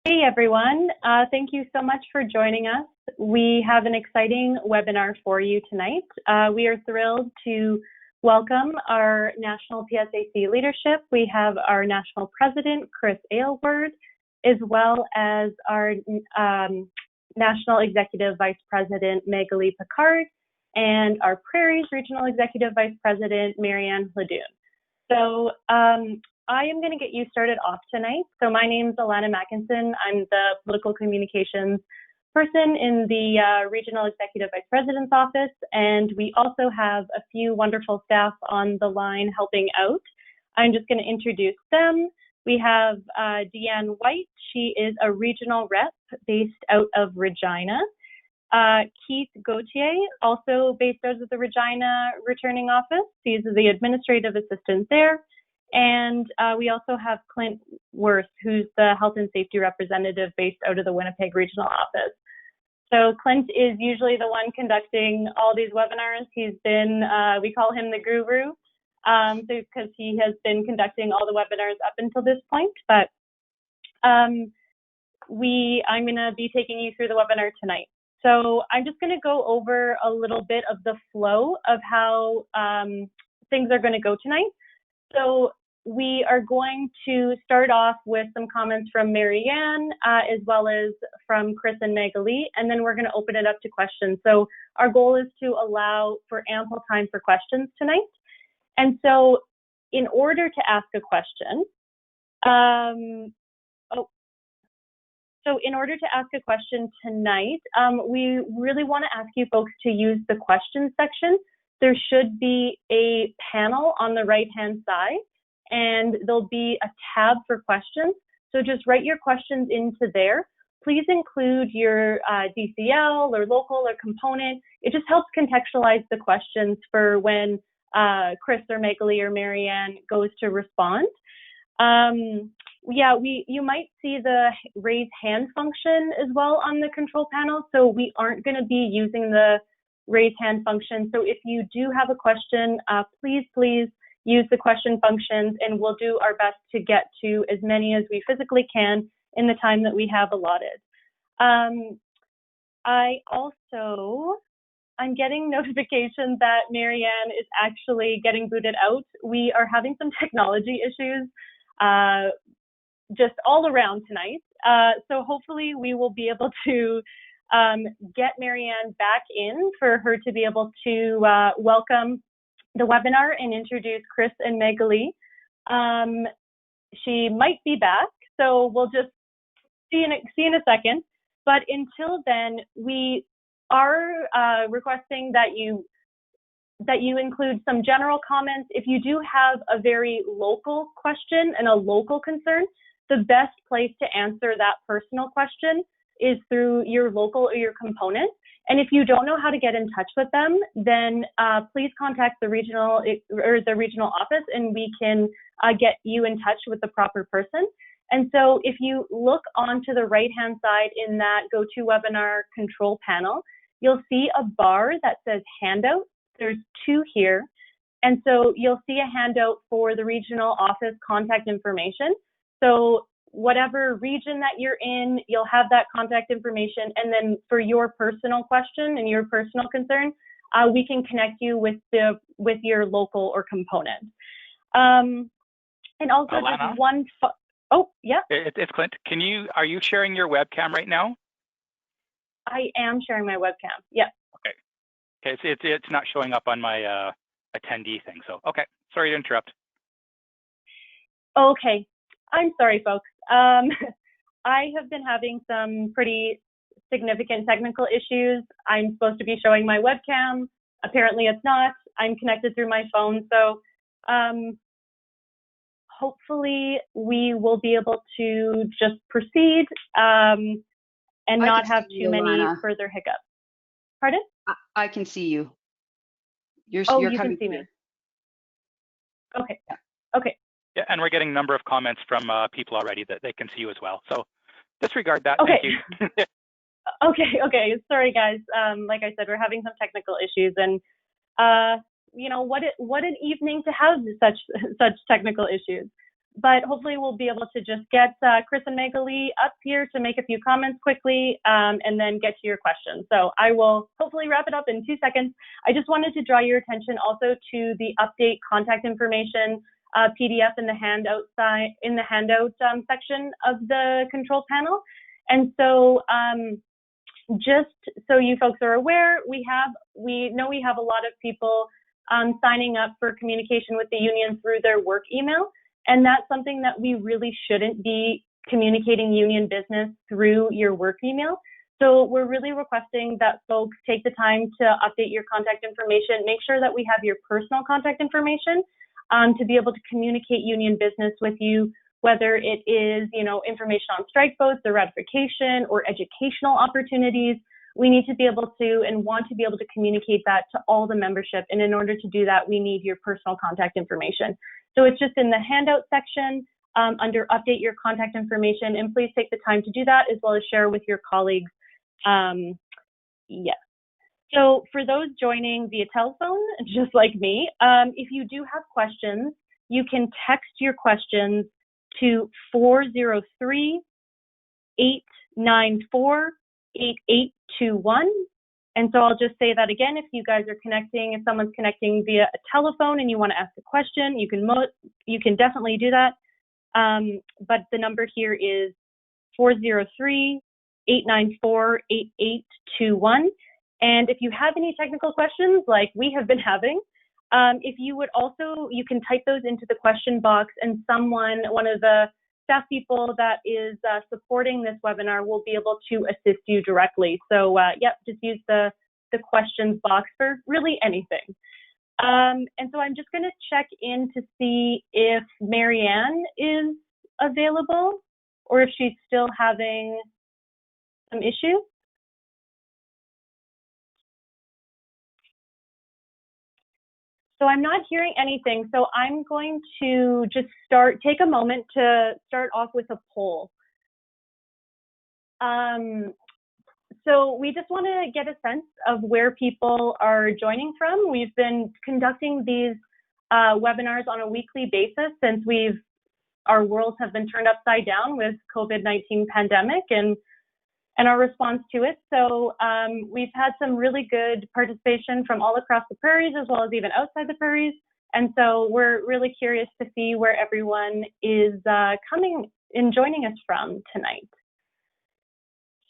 Hey everyone, thank you so much for joining us. We have an exciting webinar for you tonight. We are thrilled to welcome our National PSAC leadership. We have our National President, Chris Aylward, as well as our National Executive Vice President, Magali Picard, and our Prairie's Regional Executive Vice President, Marianne Hladun. So I am going to get you started off tonight. So my name is Alana Mackinson. I'm the political communications person in the Regional Executive Vice President's office, and we also have a few wonderful staff on the line helping out. I'm just going to introduce them. We have Deanne White. She is a regional rep based out of Regina. Keith Gauthier, also based out of the Regina returning office. He's the administrative assistant there. And we also have Clint Worth, who's the health and safety representative based out of the Winnipeg regional office. So Clint is usually the one conducting all these webinars. He's been, we call him the guru, because he has been conducting all the webinars up until this point. But I'm going to be taking you through the webinar tonight. So I'm just going to go over a little bit of the flow of how things are going to go tonight. So we are going to start off with some comments from Marianne, as well as from Chris and Magali, and then we're going to open it up to questions. So our goal is to allow for ample time for questions tonight. And so in order to ask a question, in order to ask a question tonight, we really want to ask you folks to use the questions section. There should be a panel on the right-hand side, and there'll be a tab for questions. So just write your questions into there. Please include your DCL or local or component. It just helps contextualize the questions for when Chris or Magali or Marianne goes to respond. You might see the raise hand function as well on the control panel. So we aren't going to be using the raise hand function. So if you do have a question, please use the question functions, and we'll do our best to get to as many as we physically can in the time that we have allotted. I'm getting notification that Marianne is actually getting booted out. We are having some technology issues just all around tonight. So hopefully we will be able to get Marianne back in for her to be able to welcome the webinar and introduce Chris and Magali. She might be back, so we'll just see in a second. But until then, we are requesting that you include some general comments. If you do have a very local question and a local concern, the best place to answer that personal question is through your local or your component. And if you don't know how to get in touch with them, then please contact the regional office, and we can get you in touch with the proper person. And so if you look onto the right-hand side in that GoToWebinar control panel, you'll see a bar that says handout. There's two here. And so you'll see a handout for the regional office contact information. So whatever region that you're in, you'll have that contact information. And then for your personal question and your personal concern, we can connect you with your local or component. And also Alana? just one, It's Clint. Are you sharing your webcam right now? I am sharing my webcam, yeah. Okay, it's not showing up on my attendee thing, so okay, sorry to interrupt. Okay, I'm sorry, folks. I have been having some pretty significant technical issues. I'm supposed to be showing my webcam. Apparently it's not. I'm connected through my phone. So hopefully we will be able to just proceed and not have too many further hiccups. Pardon? I can see you. You're you coming can see through. me. Okay. Yeah. Okay. Yeah, and we're getting a number of comments from people already that they can see you as well. So disregard that. Okay. Thank you. Okay. Sorry, guys. Like I said, we're having some technical issues, and what an evening to have such technical issues. but hopefully we'll be able to just get Chris and Magali up here to make a few comments quickly and then get to your questions. So I will hopefully wrap it up in 2 seconds. I just wanted to draw your attention also to the update contact information PDF in the handout section of the control panel. And so just so you folks are aware, we know we have a lot of people signing up for communication with the union through their work email, and that's something that we really shouldn't be communicating union business through your work email. So we're really requesting that folks take the time to update your contact information, make sure that we have your personal contact information to be able to communicate union business with you, whether it is, information on strike votes or ratification or educational opportunities. We need to be able to and want to be able to communicate that to all the membership. And in order to do that, we need your personal contact information. So it's just in the handout section under update your contact information. And please take the time to do that as well as share with your colleagues. Yes. So for those joining via telephone, just like me, if you do have questions, you can text your questions to 403-894-8821. And so I'll just say that again, if you guys are connecting, if someone's connecting via a telephone and you want to ask a question, you can definitely do that. But the number here is 403-894-8821. And if you have any technical questions like we have been having, if you would also, you can type those into the question box and one of the staff people that is supporting this webinar will be able to assist you directly. So just use the questions box for really anything. And so I'm just going to check in to see if Marianne is available or if she's still having some issues. So I'm not hearing anything, so I'm going to just take a moment to start off with a poll. So we just want to get a sense of where people are joining from. We've been conducting these webinars on a weekly basis since our worlds have been turned upside down with COVID-19 pandemic and our response to it. So we've had some really good participation from all across the prairies as well as even outside the prairies. And so we're really curious to see where everyone is coming and joining us from tonight.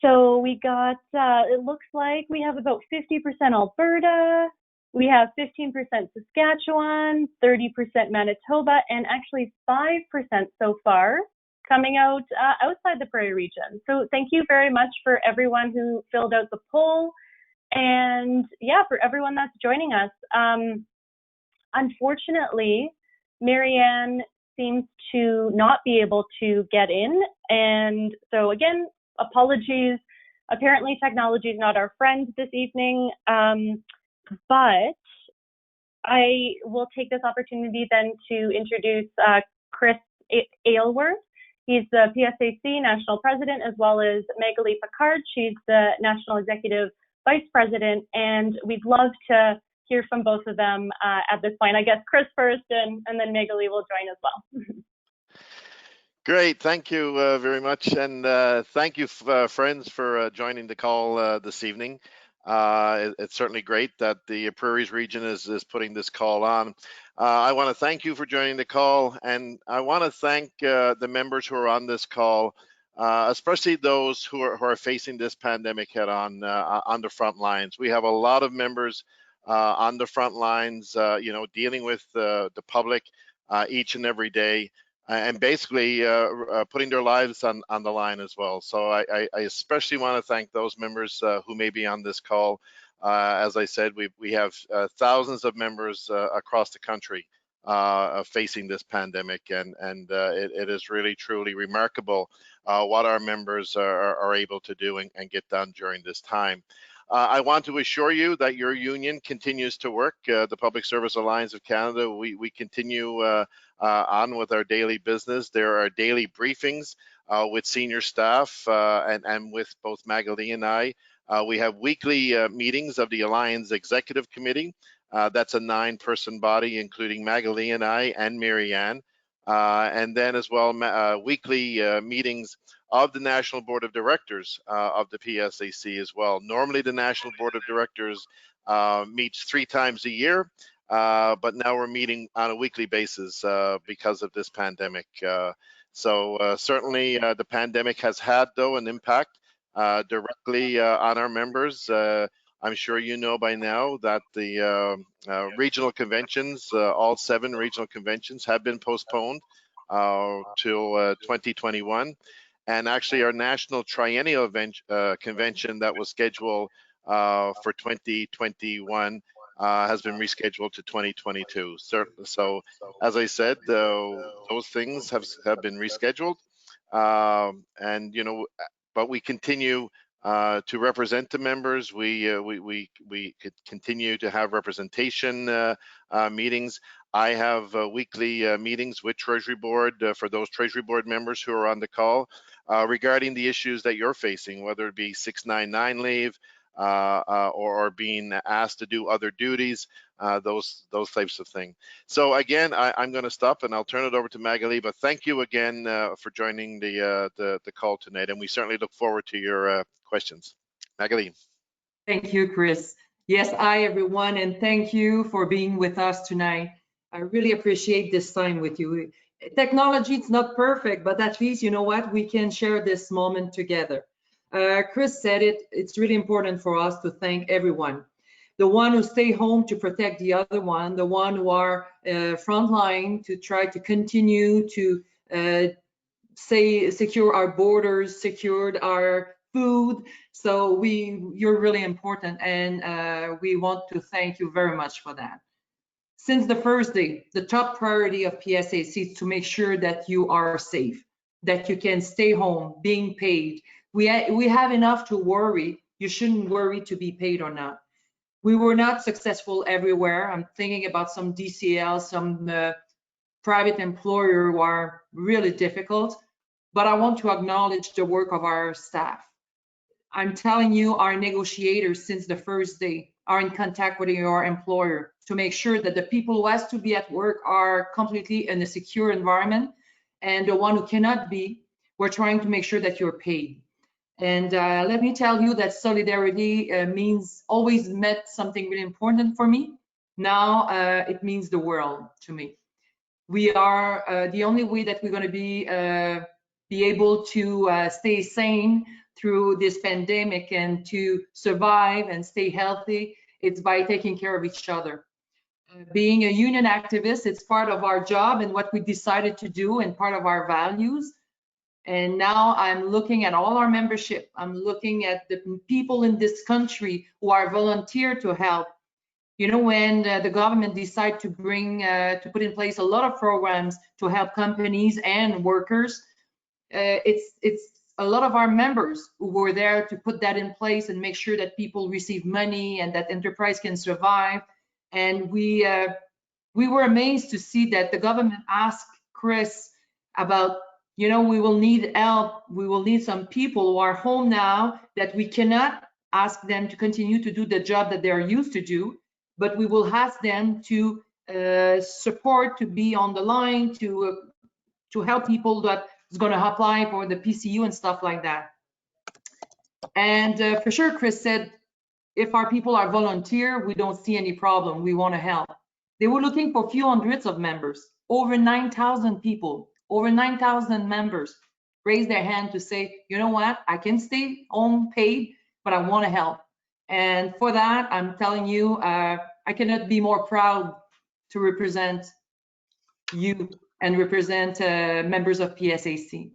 So we got, it looks like we have about 50% Alberta, we have 15% Saskatchewan, 30% Manitoba, and actually 5% so far coming out outside the Prairie region. So thank you very much for everyone who filled out the poll and for everyone that's joining us. Unfortunately, Marianne seems to not be able to get in. And so again, apologies. Apparently technology is not our friend this evening, but I will take this opportunity then to introduce Chris Aylward. He's the PSAC National President, as well as Magali Picard. She's the National Executive Vice President, and we'd love to hear from both of them at this point. I guess Chris first, and then Magali will join as well. Great, thank you very much, and thank you, friends, for joining the call this evening. It's certainly great that the Prairies region is putting this call on. I want to thank you for joining the call, and I want to thank the members who are on this call, especially those who are facing this pandemic head on the front lines. We have a lot of members on the front lines, dealing with the public each and every day, and basically putting their lives on the line as well. So I especially want to thank those members who may be on this call. As I said, we have thousands of members across the country facing this pandemic, and it is really truly remarkable what our members are able to do and get done during this time. I want to assure you that your union continues to work. The Public Service Alliance of Canada, we continue on with our daily business. There are daily briefings with senior staff and with both Magali and I. We have weekly meetings of the Alliance Executive Committee. That's a 9-person body, including Magali and I and Marianne. and then as well weekly meetings of the National Board of Directors of the PSAC as well. Normally the National Board of Directors meets 3 times a year, but now we're meeting on a weekly basis because of this pandemic. So certainly the pandemic has had, though, an impact directly on our members. I'm sure you know by now that the regional conventions, all 7 regional conventions, have been postponed till 2021. And actually our national triennial convention that was scheduled for 2021 has been rescheduled to 2022. So as I said, those things have been rescheduled, and but we continue to represent the members. We could continue to have representation meetings. I have weekly meetings with Treasury Board for those Treasury Board members who are on the call regarding the issues that you're facing, whether it be 699 leave or being asked to do other duties, those types of things. So again, I'm going to stop and I'll turn it over to Magali. But thank you again for joining the call tonight, and we certainly look forward to your questions. Magali. Thank you, Chris. Yes, hi everyone, and thank you for being with us tonight. I really appreciate this time with you. Technology, it's not perfect, but at least, you know what, we can share this moment together. Chris said it, it's really important for us to thank everyone. The one who stay home to protect the other one, the one who are frontline to try to continue to secure our borders, secured our food. So you're really important, and we want to thank you very much for that. Since the first day, the top priority of PSAC is to make sure that you are safe, that you can stay home, being paid. We have enough to worry. You shouldn't worry to be paid or not. We were not successful everywhere. I'm thinking about some DCL, some private employer who are really difficult, but I want to acknowledge the work of our staff. I'm telling you, our negotiators since the first day are in contact with your employer to make sure that the people who has to be at work are completely in a secure environment, and the one who cannot be, we're trying to make sure that you're paid. And let me tell you that solidarity means always meant something really important for me. Now it means the world to me. We are the only way that we're going to be able to stay sane through this pandemic and to survive and stay healthy. It's by taking care of each other. Being a union activist, it's part of our job and what we decided to do and part of our values. And now I'm looking at all our membership. I'm looking at the people in this country who are volunteer to help. You know, when the government decided to put in place a lot of programs to help companies and workers, it's a lot of our members who were there to put that in place and make sure that people receive money and that enterprise can survive. And we were amazed to see that the government asked Chris about, you know, we will need help. We will need some people who are home now, that we cannot ask them to continue to do the job that they're used to do, but we will ask them to support, to be on the line, to help people that is going to apply for the PCU and stuff like that. And for sure, Chris said, if our people are volunteer, we don't see any problem. We want to help. They were looking for a few hundreds of members, over 9,000 people, over 9,000 members raised their hand to say, you know what, I can stay home paid, but I want to help. And for that, I'm telling you, I cannot be more proud to represent you and represent members of PSAC.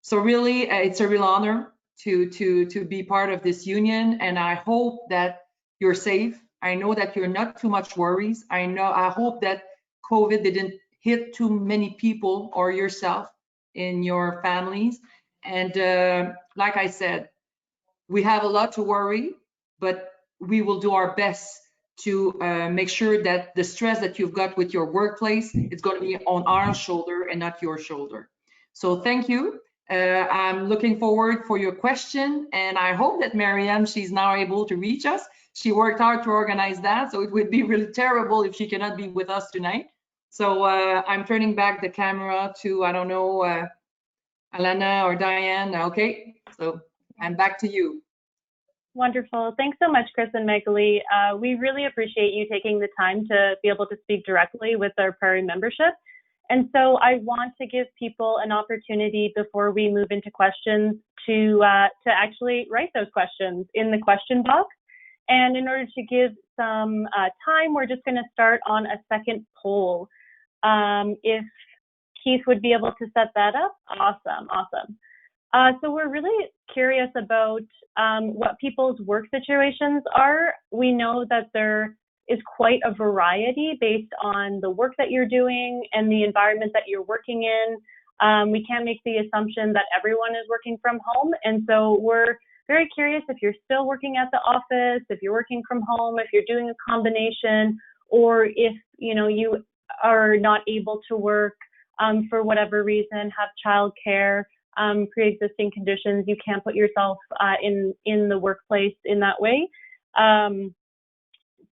So really, it's a real honor to be part of this union, and I hope that you're safe. I know that you're not too much worries. I hope that COVID didn't hit too many people or yourself in your families. And like I said, we have a lot to worry, but we will do our best to make sure that the stress that you've got with your workplace is going to be on our shoulder and not your shoulder. So thank you. I'm looking forward for your question, and I hope that Marianne, she's now able to reach us. She worked hard to organize that, so it would be really terrible if she cannot be with us tonight. So I'm turning back the camera to, I don't know, Alana or Diane. Okay, so I'm back to you. Wonderful. Thanks so much, Chris and Magali. We really appreciate you taking the time to be able to speak directly with our Prairie membership. And so I want to give people an opportunity before we move into questions to actually write those questions in the question box. And in order to give some time, we're just going to start on a second poll. If Keith would be able to set that up, awesome. So we're really curious about what people's work situations are. We know that there is quite a variety based on the work that you're doing and the environment that you're working in. We can't make the assumption that everyone is working from home. And so we're very curious if you're still working at the office, if you're working from home, if you're doing a combination, or if you are not able to work for whatever reason, have childcare, pre-existing conditions, you can't put yourself in the workplace in that way.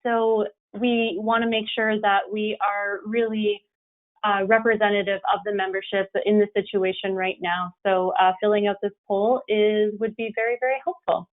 So we want to make sure that we are really representative of the membership in the situation right now. So filling out this poll would be very, very helpful.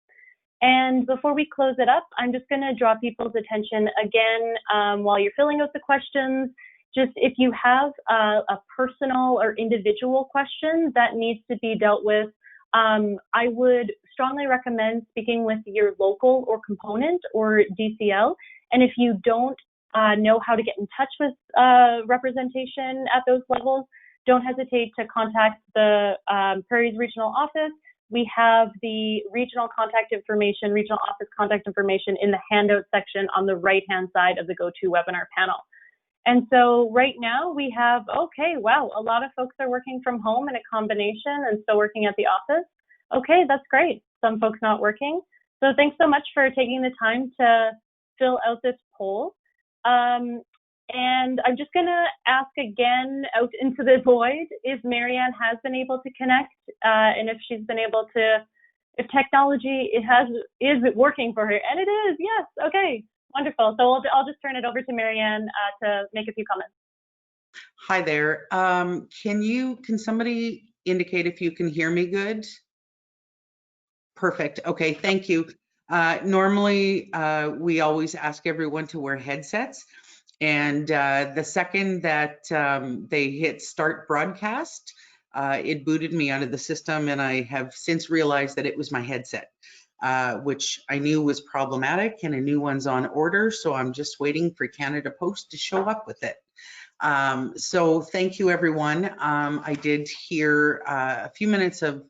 And before we close it up, I'm just going to draw people's attention again while you're filling out the questions. Just if you have a personal or individual question that needs to be dealt with, I would strongly recommend speaking with your local or component or DCL. And if you don't know how to get in touch with representation at those levels, don't hesitate to contact the Prairie's regional office. We have the regional contact information, regional office contact information in the handout section on the right-hand side of the GoToWebinar panel. And so right now we have, okay, wow, a lot of folks are working from home in a combination and still working at the office. Okay, that's great. Some folks not working. So thanks so much for taking the time to fill out this poll. And I'm just gonna ask again out into the void if Marianne has been able to connect and if she's been able to, if technology is working for her, and it is, yes, okay. Wonderful. So I'll just turn it over to Marianne to make a few comments. Hi there. Can somebody indicate if you can hear me good? Perfect. Okay, thank you. Normally, we always ask everyone to wear headsets. And the second that they hit start broadcast, it booted me out of the system, and I have since realized that it was my headset. Which I knew was problematic, and a new one's on order. So I'm just waiting for Canada Post to show up with it. So thank you, everyone. I did hear a few minutes of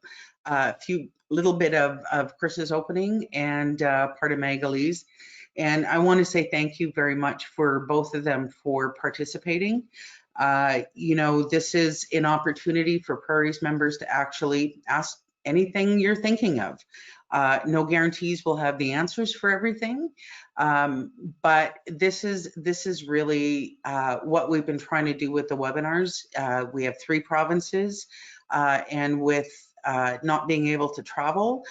little bit of Chris's opening and part of Magali's. And I want to say thank you very much for both of them for participating. This is an opportunity for Prairie's members to actually ask anything you're thinking of. No guarantees we'll have the answers for everything, but this is really what we've been trying to do with the webinars. We have 3 provinces, and with not being able to travel,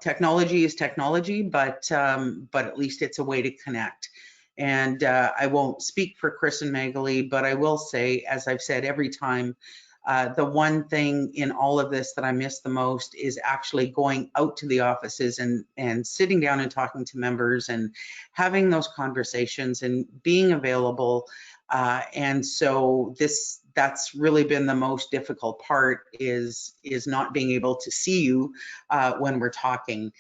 technology is technology, but at least it's a way to connect. And I won't speak for Chris and Magali, but I will say, as I've said every time, the one thing in all of this that I miss the most is actually going out to the offices and sitting down and talking to members and having those conversations and being available. And so that's really been the most difficult part is not being able to see you when we're talking.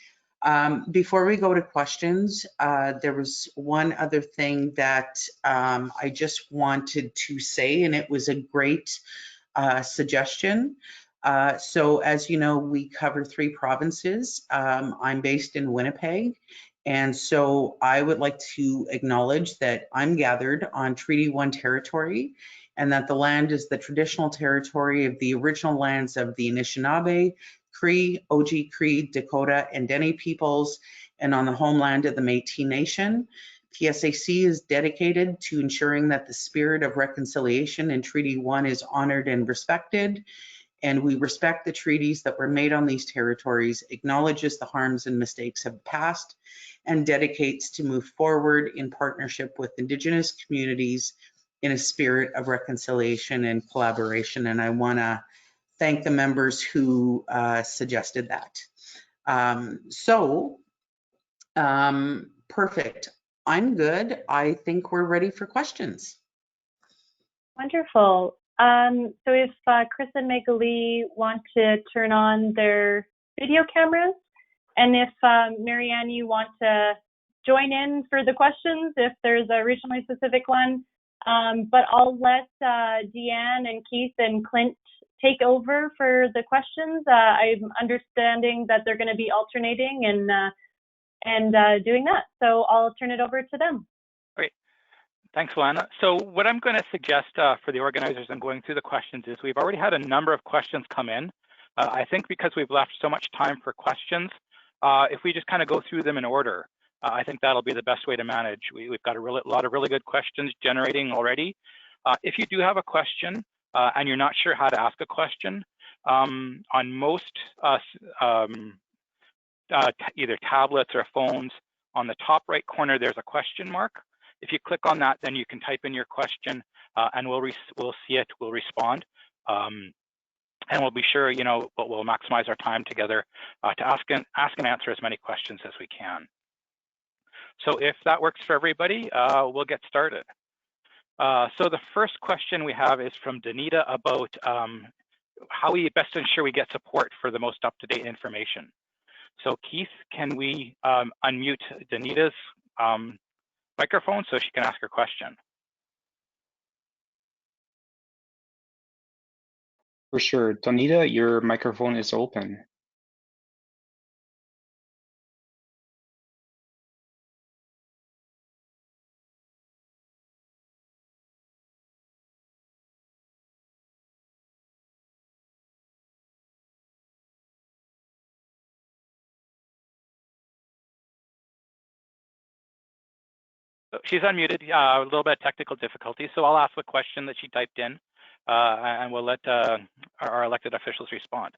Before we go to questions, there was one other thing that I just wanted to say, and it was a great suggestion. So as you know, we cover 3 provinces. I'm based in Winnipeg. And so I would like to acknowledge that I'm gathered on Treaty 1 territory, and that the land is the traditional territory of the original lands of the Anishinaabe, Cree, Oji-Cree, Dakota, and Dene peoples, and on the homeland of the Métis Nation. PSAC is dedicated to ensuring that the spirit of reconciliation in Treaty 1 is honored and respected, and we respect the treaties that were made on these territories, acknowledges the harms and mistakes of the past, and dedicates to move forward in partnership with Indigenous communities in a spirit of reconciliation and collaboration. And I want to thank the members who suggested that. Perfect. I'm good. I think we're ready for questions. Wonderful. So if Chris and Magali want to turn on their video cameras, and if Marianne, you want to join in for the questions, if there's a regionally specific one, but I'll let Deanne and Keith and Clint take over for the questions. I'm understanding that they're going to be alternating and doing that. So I'll turn it over to them. Great. Thanks, Lana. So what I'm going to suggest for the organizers in going through the questions is we've already had a number of questions come in. I think because we've left so much time for questions, if we just kind of go through them in order, I think that'll be the best way to manage. We've got a lot of really good questions generating already. If you do have a question and you're not sure how to ask a question, on most either tablets or phones, on the top right corner, there's a question mark. If you click on that, then you can type in your question and we'll see it, we'll respond. And we'll be sure, we'll maximize our time together to ask and answer as many questions as we can. So if that works for everybody, we'll get started. So the first question we have is from Danita about how we best ensure we get support for the most up-to-date information. So Keith, can we unmute Danita's microphone so she can ask her question? For sure. Danita, your microphone is open. She's unmuted, a little bit of technical difficulty. So I'll ask the question that she typed in and we'll let our elected officials respond.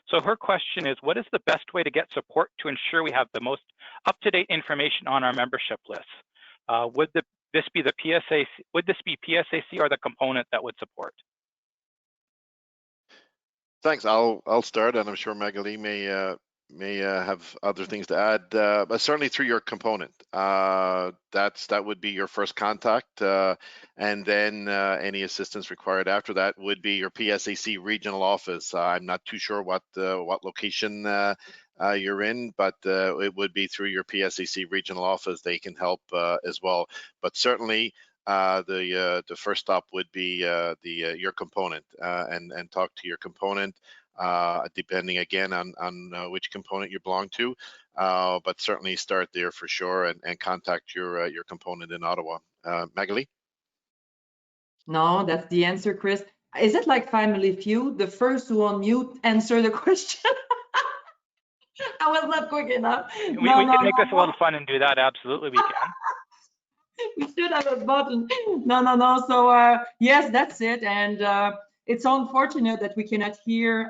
So her question is, what is the best way to get support to ensure we have the most up-to-date information on our membership lists? Would this be PSAC or the component that would support? Thanks. I'll start, and I'm sure Magali may have other things to add, but certainly through your component. That would be your first contact, and then any assistance required after that would be your PSAC regional office. I'm not too sure what location you're in, but it would be through your PSAC regional office. They can help as well. But certainly the first stop would be your component, and talk to your component. Depending again on which component you belong to, but certainly start there for sure and contact your component in Ottawa. Magali? No, that's the answer, Chris. Is it like Family Feud? The first to unmute answer the question? I was not quick enough. We can make this a little fun and do that. Absolutely, we can. We should have a button. No. So yes, that's it. And it's unfortunate that we cannot hear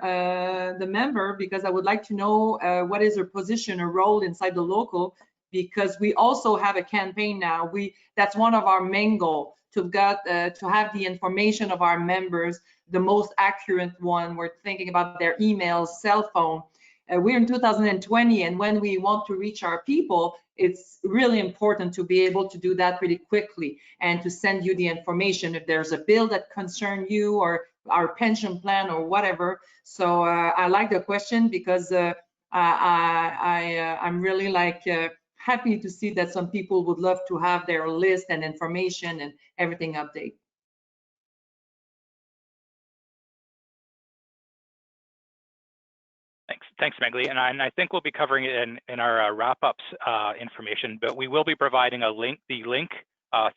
the member, because I would like to know what is her position or role inside the local, because we also have a campaign now. That's one of our main goals, to have the information of our members, the most accurate one. We're thinking about their emails, cell phone. We're in 2020, and when we want to reach our people, it's really important to be able to do that really quickly and to send you the information if there's a bill that concerns you or our pension plan or whatever. So I like the question, because I'm really happy to see that some people would love to have their list and information and everything update. Thanks, Magali. And I think we'll be covering it in our wrap-ups information, but we will be providing the link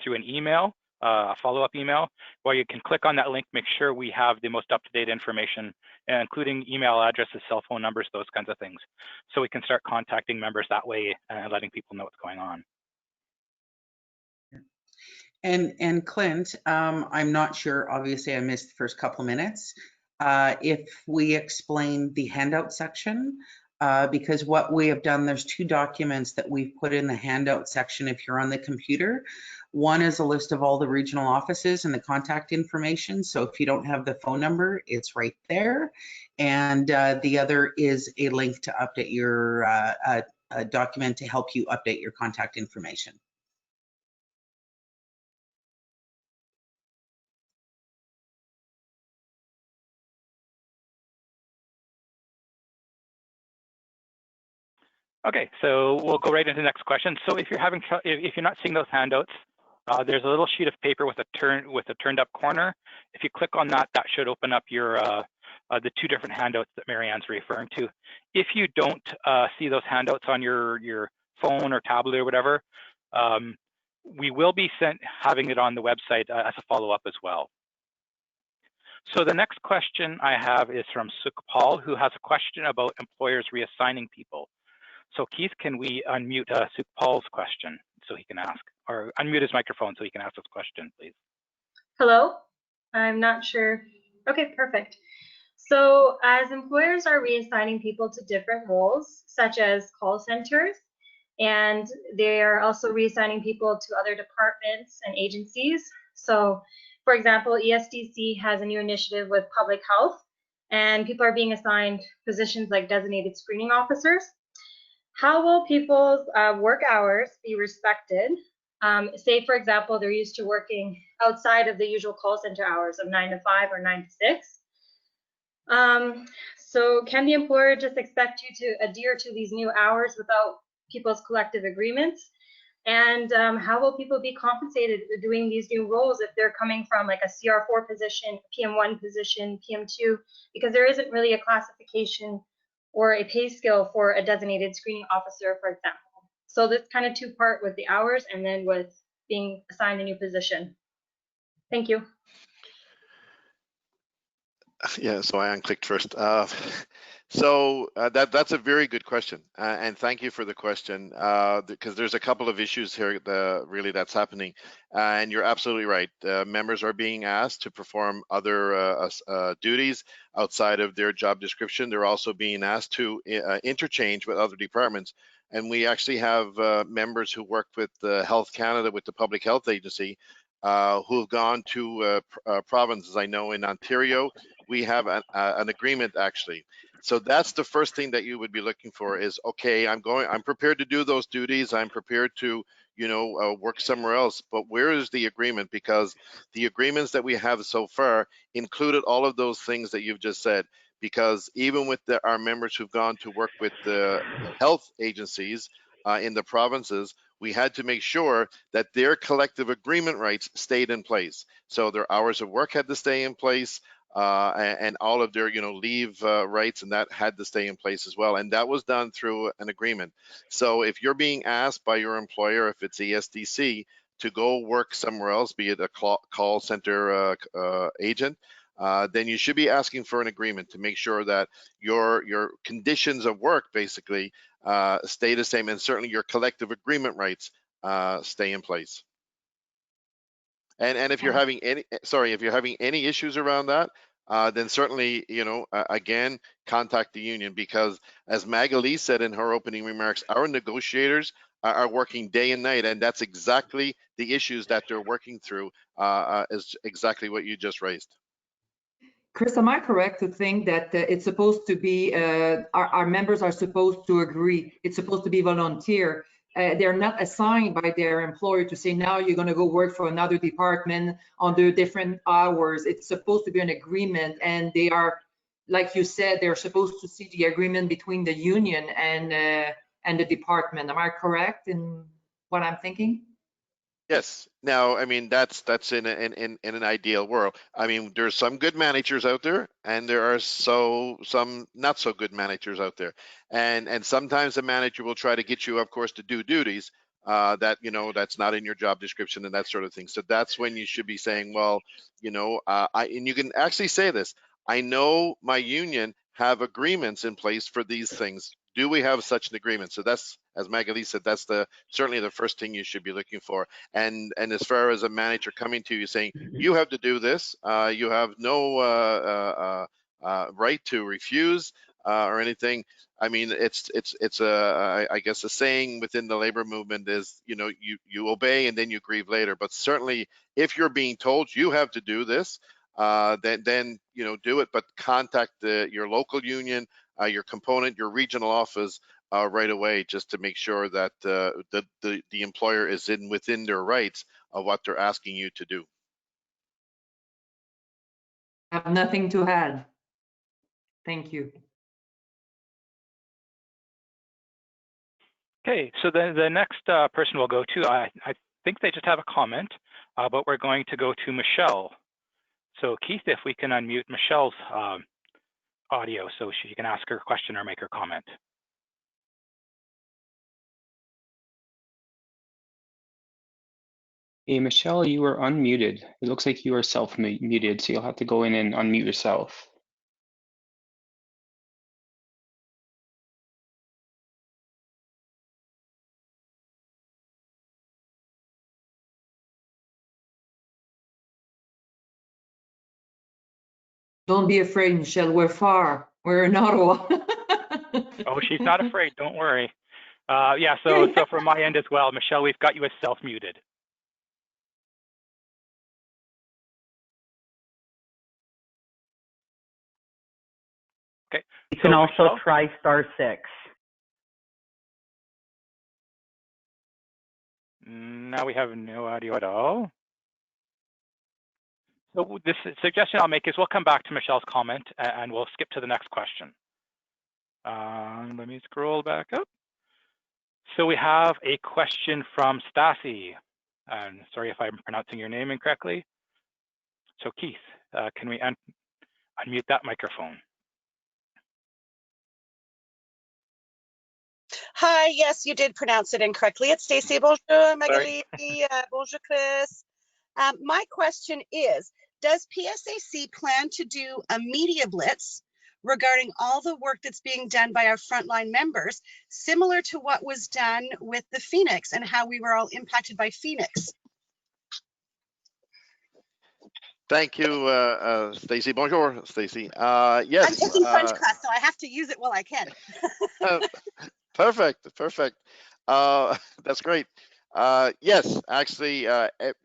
through an email, a follow-up email, where you can click on that link, make sure we have the most up-to-date information, including email addresses, cell phone numbers, those kinds of things. So we can start contacting members that way and letting people know what's going on. And Clint, I'm not sure, obviously I missed the first couple of minutes. If we explain the handout section, because what we have done, there's two documents that we've put in the handout section if you're on the computer. One is a list of all the regional offices and the contact information. So if you don't have the phone number, it's right there. And the other is a link to update your a document to help you update your contact information. Okay, so we'll go right into the next question. So if you're not seeing those handouts, there's a little sheet of paper with a turned up corner. If you click on that, that should open up your the two different handouts that Marianne's referring to. If you don't see those handouts on your phone or tablet or whatever, we will be having it on the website as a follow-up as well. So the next question I have is from Sukhpal, who has a question about employers reassigning people. So Keith, can we unmute Sukhpal's question so he can ask, or unmute his microphone so he can ask this question, please? Hello? I'm not sure. Okay, perfect. So as employers are reassigning people to different roles, such as call centers, and they are also reassigning people to other departments and agencies. So for example, ESDC has a new initiative with public health, and people are being assigned positions like designated screening officers. How will people's work hours be respected? Say, for example, they're used to working outside of the usual call center hours of 9 to 5 or 9 to 6. So can the employer just expect you to adhere to these new hours without people's collective agreements? And how will people be compensated for doing these new roles if they're coming from like a CR4 position, PM1 position, PM2, because there isn't really a classification or a pay scale for a designated screening officer, for example. So this kind of two-part with the hours and then with being assigned a new position. Thank you. Yeah, so I unclicked first. That's a very good question, and thank you for the question, because there's a couple of issues here really that's happening, and you're absolutely right. Members are being asked to perform other duties outside of their job description. They're also being asked to interchange with other departments, and we actually have members who work with Health Canada, with the Public Health Agency, who have gone to provinces. I know in Ontario, we have an agreement actually. So that's the first thing that you would be looking for is, okay, I'm prepared to do those duties. I'm prepared to, work somewhere else, but where is the agreement? Because the agreements that we have so far included all of those things that you've just said, because even with our members who've gone to work with the health agencies in the provinces, we had to make sure that their collective agreement rights stayed in place. So their hours of work had to stay in place, and all of their, leave rights, and that had to stay in place as well. And that was done through an agreement. So if you're being asked by your employer, if it's ESDC, to go work somewhere else, be it a call center agent, then you should be asking for an agreement to make sure that your conditions of work basically stay the same, and certainly your collective agreement rights stay in place. And if you're having any issues around that, then certainly, again, contact the union, because as Magali said in her opening remarks, our negotiators are working day and night, and that's exactly the issues that they're working through, is exactly what you just raised. Chris, am I correct to think that it's supposed to be, our members are supposed to agree, it's supposed to be volunteer? They're not assigned by their employer to say, now you're going to go work for another department under different hours. It's supposed to be an agreement, and they are, like you said, they're supposed to see the agreement between the union and the department. Am I correct in what I'm thinking? Yes. Now, I mean, that's in an ideal world. I mean, there's some good managers out there, and there are some not so good managers out there. And sometimes a manager will try to get you, of course, to do duties that, that's not in your job description and that sort of thing. So that's when you should be saying, well, and you can actually say this, I know my union have agreements in place for these things. Do we have such an agreement? So that's, as Magali said, that's certainly the first thing you should be looking for. And as far as a manager coming to you saying, you have to do this, you have no right to refuse, or anything. I mean, it's I guess a saying within the labor movement is, you know, you obey and then you grieve later. But certainly, if you're being told you have to do this, then you know, do it. But contact your local union, your component, your regional office right away, just to make sure that the employer is within their rights of what they're asking you to do. I have nothing to add. Thank you. Okay, so the next person we'll go to, I think they just have a comment, but we're going to go to Michelle. So Keith, if we can unmute Michelle's audio so she can ask her question or make her comment. Hey, Michelle, you are unmuted. It looks like you are self-muted, so you'll have to go in and unmute yourself. Don't be afraid, Michelle. We're far. We're in Ottawa. Oh, she's not afraid. Don't worry. Yeah, so from my end as well, Michelle, we've got you as self-muted. Okay. You can also Michelle, try *6. now we have no audio at all. So this suggestion I'll make is we'll come back to Michelle's comment and we'll skip to the next question. Let me scroll back up. So we have a question from Stasi. And sorry if I'm pronouncing your name incorrectly. So Keith, can we unmute that microphone? Hi, yes, you did pronounce it incorrectly. It's Stacey. Bonjour, Magali. Bonjour, Chris. My question is, does PSAC plan to do a media blitz regarding all the work that's being done by our frontline members, similar to what was done with the Phoenix and how we were all impacted by Phoenix? Thank you, Stacey. Bonjour, Stacey. Yes. I'm taking French class, so I have to use it while I can. Perfect. That's great. Yes, actually,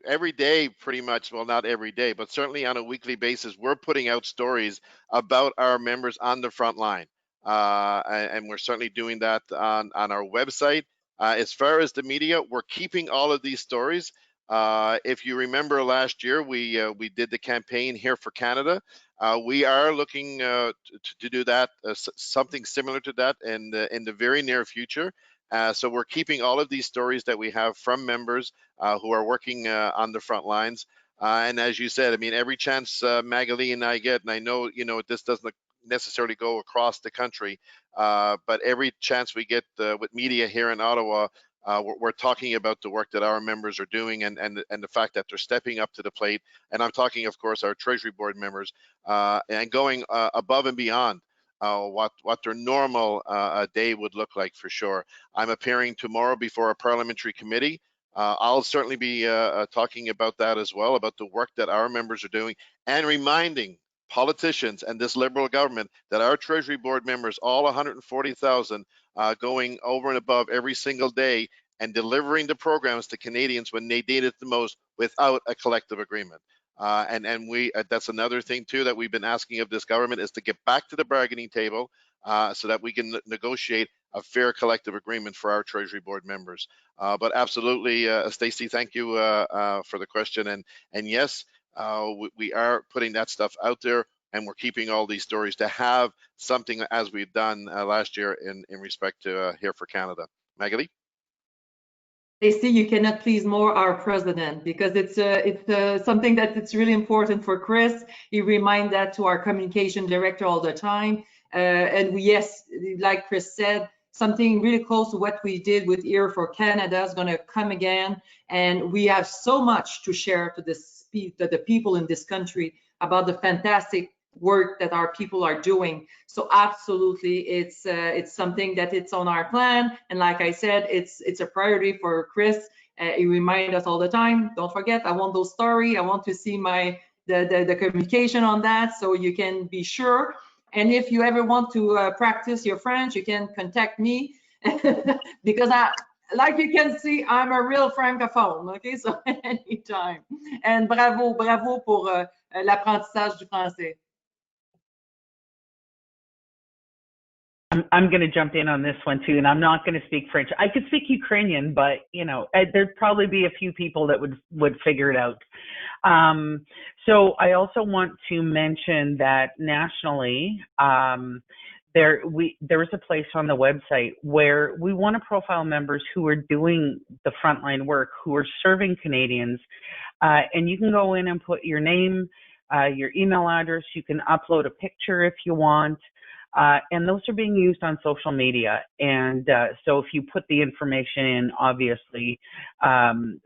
every day, pretty much, well, not every day, but certainly on a weekly basis, we're putting out stories about our members on the front line. And we're certainly doing that on our website. As far as the media, we're keeping all of these stories. If you remember last year, we did the campaign Here for Canada. We are looking to do that, something similar to that in the very near future. So we're keeping all of these stories that we have from members who are working on the front lines. And as you said, I mean, every chance Magali and I get, and I know, you know, this doesn't necessarily go across the country, but every chance we get with media here in Ottawa, we're talking about the work that our members are doing and the fact that they're stepping up to the plate. And I'm talking, of course, our Treasury Board members and going above and beyond what their normal day would look like, for sure. I'm appearing tomorrow before a parliamentary committee. I'll certainly be talking about that as well, about the work that our members are doing, and reminding politicians and this Liberal government that our Treasury Board members, all 140,000, going over and above every single day and delivering the programs to Canadians when they need it the most without a collective agreement. And we that's another thing too that we've been asking of this government, is to get back to the bargaining table so that we can negotiate a fair collective agreement for our Treasury Board members. But absolutely, Stacey, thank you for the question. And yes, we are putting that stuff out there, and we're keeping all these stories to have something, as we've done last year in respect to Here for Canada. Magali? Stacey, you cannot please more our president, because it's something that it's really important for Chris. He reminds that to our communication director all the time. And yes, like Chris said, something really close to what we did with Here for Canada is going to come again. And we have so much to share to the people in this country about the fantastic work that our people are doing. So absolutely, it's something that it's on our plan. And like I said, it's a priority for Chris. He reminds us all the time, don't forget, I want those stories. I want to see the communication on that, so you can be sure. And if you ever want to practice your French, you can contact me because like you can see, I'm a real francophone. Okay, so anytime. And bravo pour l'apprentissage du français. I'm going to jump in on this one too, and I'm not going to speak French. I could speak Ukrainian, but you know, there'd probably be a few people that would figure it out. So I also want to mention that nationally, there is a place on the website where we want to profile members who are doing the frontline work, who are serving Canadians, and you can go in and put your name, your email address. You can upload a picture if you want. And those are being used on social media. And so if you put the information in, obviously,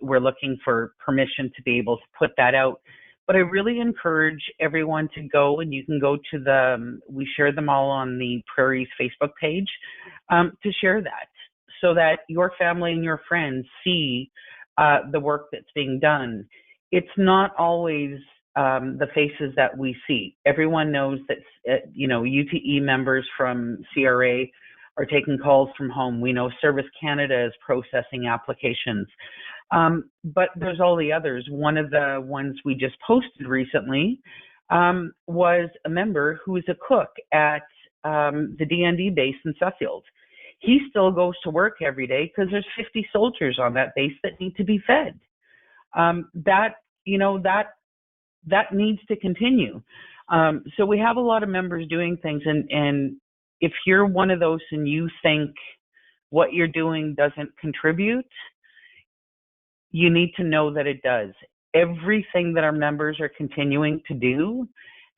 we're looking for permission to be able to put that out. But I really encourage everyone to go, and you can go to we share them all on the Prairie's Facebook page, to share that so that your family and your friends see the work that's being done. It's not always the faces that we see. Everyone knows that, UTE members from CRA are taking calls from home. We know Service Canada is processing applications. But there's all the others. One of the ones we just posted recently was a member who is a cook at the DND base in Suffield. He still goes to work every day because there's 50 soldiers on that base that need to be fed. That needs to continue. So we have a lot of members doing things, and if you're one of those and you think what you're doing doesn't contribute, you need to know that it does. Everything that our members are continuing to do,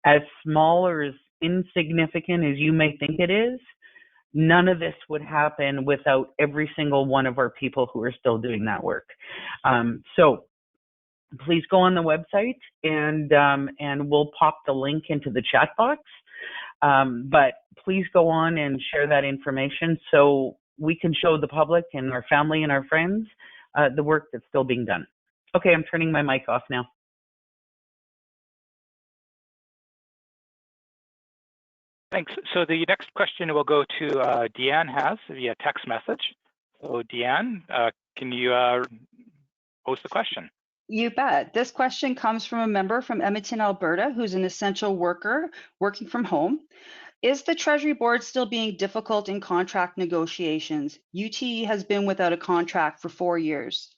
as small or as insignificant as you may think it is, none of this would happen without every single one of our people who are still doing that work. So please go on the website, and we'll pop the link into the chat box. But please go on and share that information so we can show the public and our family and our friends the work that's still being done. Okay, I'm turning my mic off now. Thanks. So the next question will go to Deanne has via text message. So Deanne, can you post the question? You bet. This question comes from a member from Edmonton, Alberta, who's an essential worker working from home. Is the Treasury Board still being difficult in contract negotiations? UTE has been without a contract for 4 years.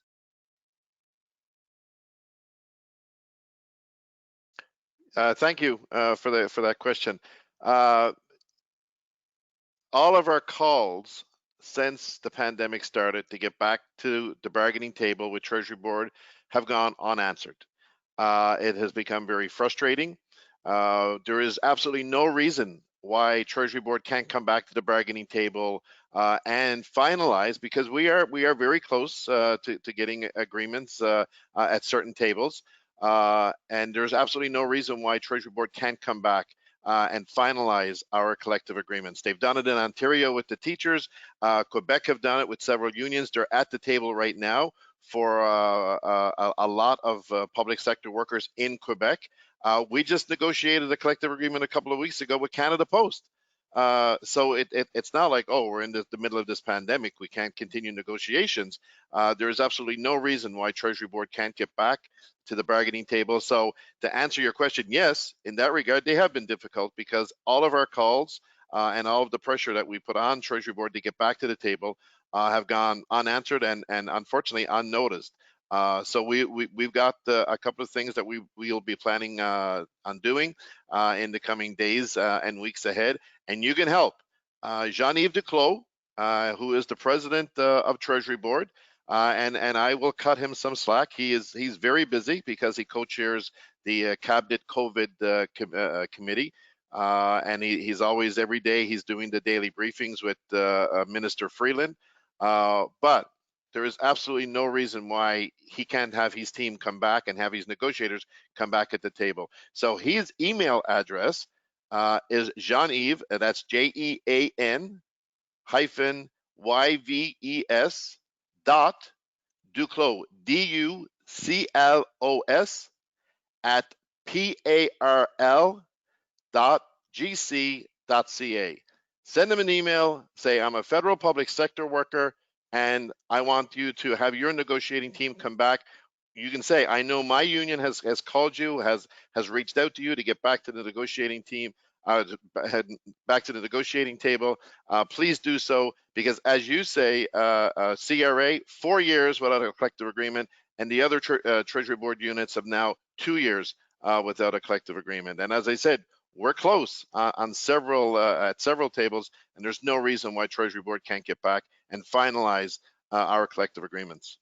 Thank you for that question. All of our calls since the pandemic started to get back to the bargaining table with Treasury Board have gone unanswered. It has become very frustrating. There is absolutely no reason why Treasury Board can't come back to the bargaining table and finalize, because we are very close to getting agreements at certain tables, and there's absolutely no reason why Treasury Board can't come back and finalize our collective agreements. They've done it in Ontario with the teachers. Quebec have done it with several unions. They're at the table right now for a lot of public sector workers in Quebec. We just negotiated a collective agreement a couple of weeks ago with Canada Post. So it's not like, oh, we're in the middle of this pandemic, we can't continue negotiations. There is absolutely no reason why Treasury Board can't get back to the bargaining table. So to answer your question, yes, in that regard, they have been difficult because all of our calls and all of the pressure that we put on Treasury Board to get back to the table have gone unanswered and unfortunately unnoticed. So we've got a couple of things that we'll be planning on doing in the coming days and weeks ahead, and you can help. Jean-Yves Duclos, who is the president of Treasury Board, and I will cut him some slack. He's very busy because he co-chairs the Cabinet COVID committee, and he's always, every day he's doing the daily briefings with Minister Freeland. But there is absolutely no reason why he can't have his team come back and have his negotiators come back at the table. So his email address is Jean-Yves, that's JEAN -YVES Duclos, DUCLOS @PARL.GC.ca. Send them an email, say, I'm a federal public sector worker, and I want you to have your negotiating team come back. You can say, I know my union has called you, has reached out to you to get back to the negotiating team, back to the negotiating table. Please do so, because as you say, CRA, 4 years without a collective agreement, and the other Treasury Board units have now 2 years without a collective agreement. And as I said, we're close on several at several tables, and there's no reason why Treasury Board can't get back and finalize our collective agreements.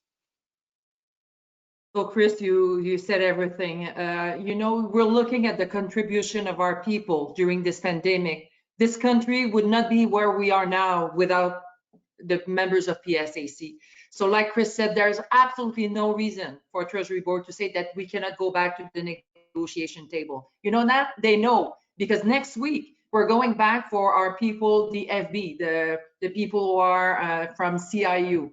So Chris, you said everything. You know, we're looking at the contribution of our people during this pandemic. This country would not be where we are now without the members of PSAC. So like Chris said, there's absolutely no reason for Treasury Board to say that we cannot go back to the negotiation table. You know that? They know, because next week we're going back for our people, the FB, the people who are from CIU.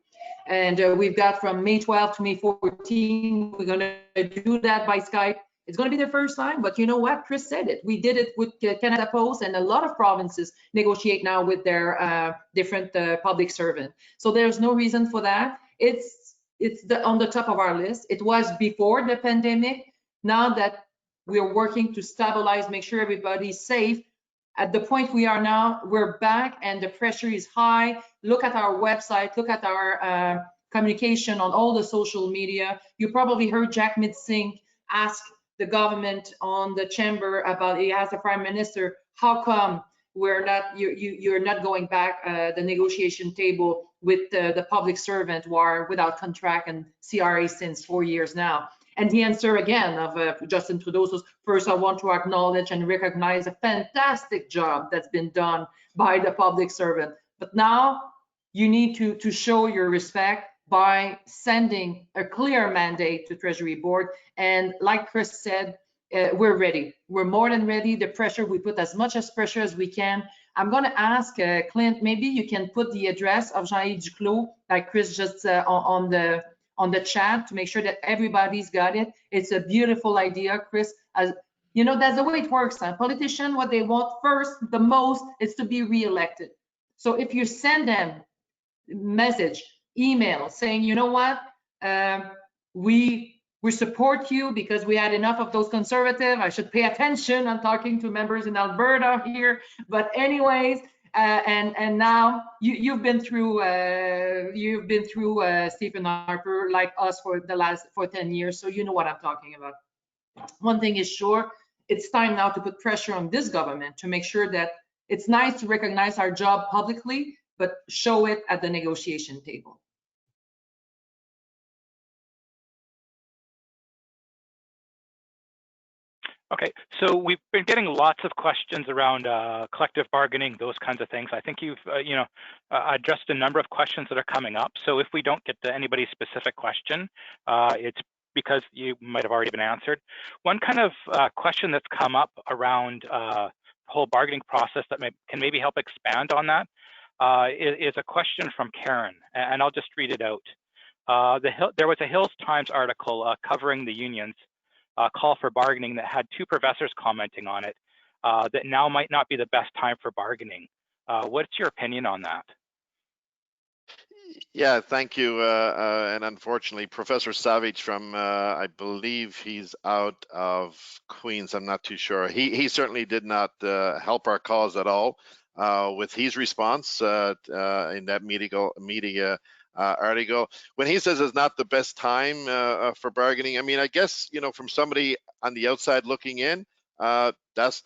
And we've got from May 12th to May 14th, we're going to do that by Skype. It's going to be the first time, but you know what? Chris said it. We did it with Canada Post, and a lot of provinces negotiate now with their different public servant. So there's no reason for that. It's on the top of our list. It was before the pandemic. Now that we're working to stabilize, make sure everybody's safe, at the point we are now, we're back and the pressure is high. Look at our website, look at our communication on all the social media. You probably heard Jack Midsing ask the government on the chamber about, he asked the Prime Minister, how come we're not, you're not going back the negotiation table with the public servant who are without contract and CRA since 4 years now? And the answer again of Justin Trudeau was, first, I want to acknowledge and recognize a fantastic job that's been done by the public servant. But now you need to show your respect by sending a clear mandate to Treasury Board. And like Chris said, we're ready. We're more than ready. The pressure, we put as much as pressure as we can. I'm going to ask Clint, maybe you can put the address of Jean-Yves Duclos, like Chris just on the chat, to make sure that everybody's got it. It's a beautiful idea, Chris. As you know, that's the way it works. Politicians, what they want first, the most, is to be reelected. So if you send them message, email saying, you know what, we support you because we had enough of those conservative. I should pay attention. I'm talking to members in Alberta here, but anyways. And now you've been through Stephen Harper like us for 10 years, so you know what I'm talking about. One thing is sure, it's time now to put pressure on this government to make sure that it's nice to recognize our job publicly, but show it at the negotiation table. Okay, so we've been getting lots of questions around collective bargaining, those kinds of things. I think you've addressed a number of questions that are coming up. So if we don't get to anybody's specific question, it's because you might have already been answered. One kind of question that's come up around the whole bargaining process that can maybe help expand on that is a question from Karen, and I'll just read it out. There was a Hills Times article covering the unions call for bargaining that had 2 professors commenting on it, that now might not be the best time for bargaining. What's your opinion on that? Yeah, thank you. And unfortunately, Professor Savage from, I believe he's out of Queens, I'm not too sure. He certainly did not help our cause at all with his response in that media article. When he says it's not the best time for bargaining, I mean, I guess, you know, from somebody on the outside looking in, that's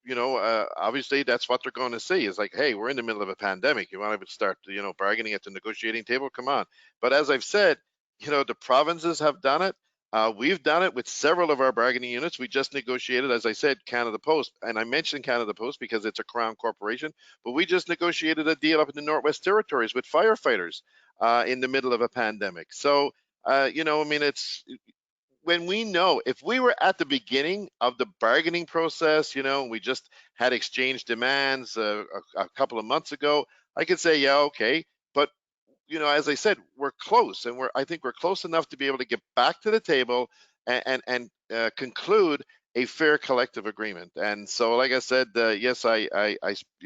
you know, obviously that's what they're going to see. It's like, hey, we're in the middle of a pandemic. You want to start, you know, bargaining at the negotiating table? Come on. But as I've said, you know, the provinces have done it. We've done it with several of our bargaining units. We just negotiated, as I said, Canada Post, and I mentioned Canada Post because it's a Crown corporation, but we just negotiated a deal up in the Northwest Territories with firefighters in the middle of a pandemic. So, you know, I mean, it's when we know, if we were at the beginning of the bargaining process, you know, we just had exchange demands a couple of months ago, I could say, yeah, okay. But, you know, as I said, we're close, and I think we're close enough to be able to get back to the table and conclude a fair collective agreement. And so, like I said, yes, I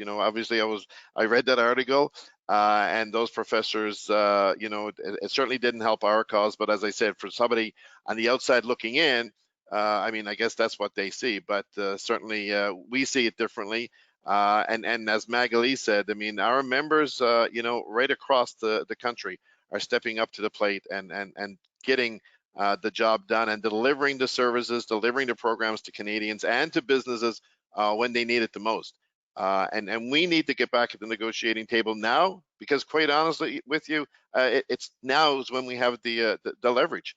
obviously I read that article, and those professors, it certainly didn't help our cause. But as I said, for somebody on the outside looking in, I mean, I guess that's what they see. But certainly, we see it differently. And as Magali said, I mean, our members, right across the country are stepping up to the plate and getting the job done and delivering the services, delivering the programs to Canadians and to businesses when they need it the most. And we need to get back at the negotiating table now, because quite honestly with you, it's now is when we have the leverage.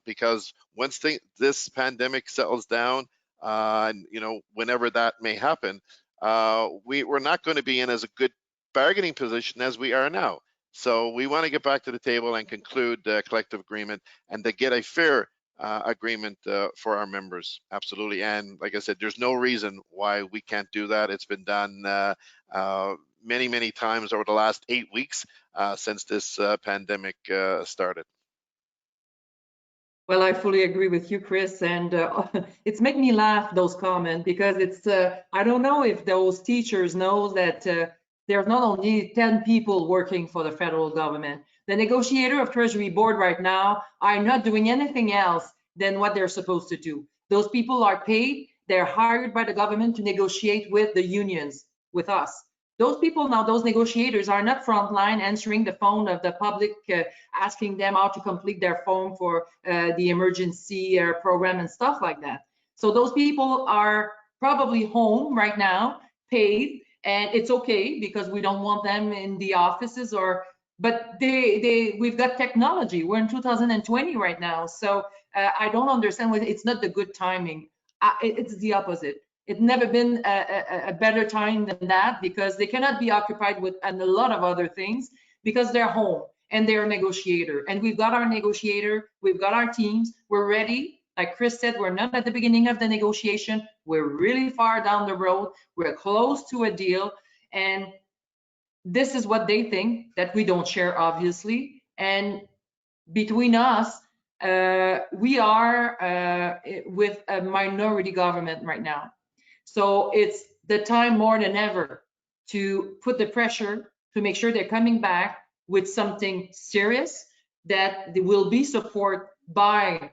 Because once this pandemic settles down, and whenever that may happen, we're not going to be in as a good bargaining position as we are now. So we want to get back to the table and conclude the collective agreement and to get a fair agreement for our members. Absolutely. And like I said, there's no reason why we can't do that. It's been done many, many times over the last 8 weeks since this pandemic started. Well, I fully agree with you, Chris, and it's making me laugh, those comments, because it's, I don't know if those teachers know that there's not only 10 people working for the federal government. The negotiator of Treasury Board right now are not doing anything else than what they're supposed to do. Those people are paid, they're hired by the government to negotiate with the unions, with us. Those people now, those negotiators are not frontline answering the phone of the public, asking them how to complete their form for the emergency program and stuff like that. So those people are probably home right now, paid, and it's okay because we don't want them in the offices but we've got technology. We're in 2020 right now. So I don't understand why it's not the good timing. It's the opposite. It's never been a better time than that, because they cannot be occupied with a lot of other things because they're home and they're a negotiator. And we've got our negotiator, we've got our teams, we're ready. Like Chris said, we're not at the beginning of the negotiation. We're really far down the road. We're close to a deal. And this is what they think that we don't share, obviously. And between us, we are with a minority government right now. So it's the time more than ever to put the pressure to make sure they're coming back with something serious that will be support by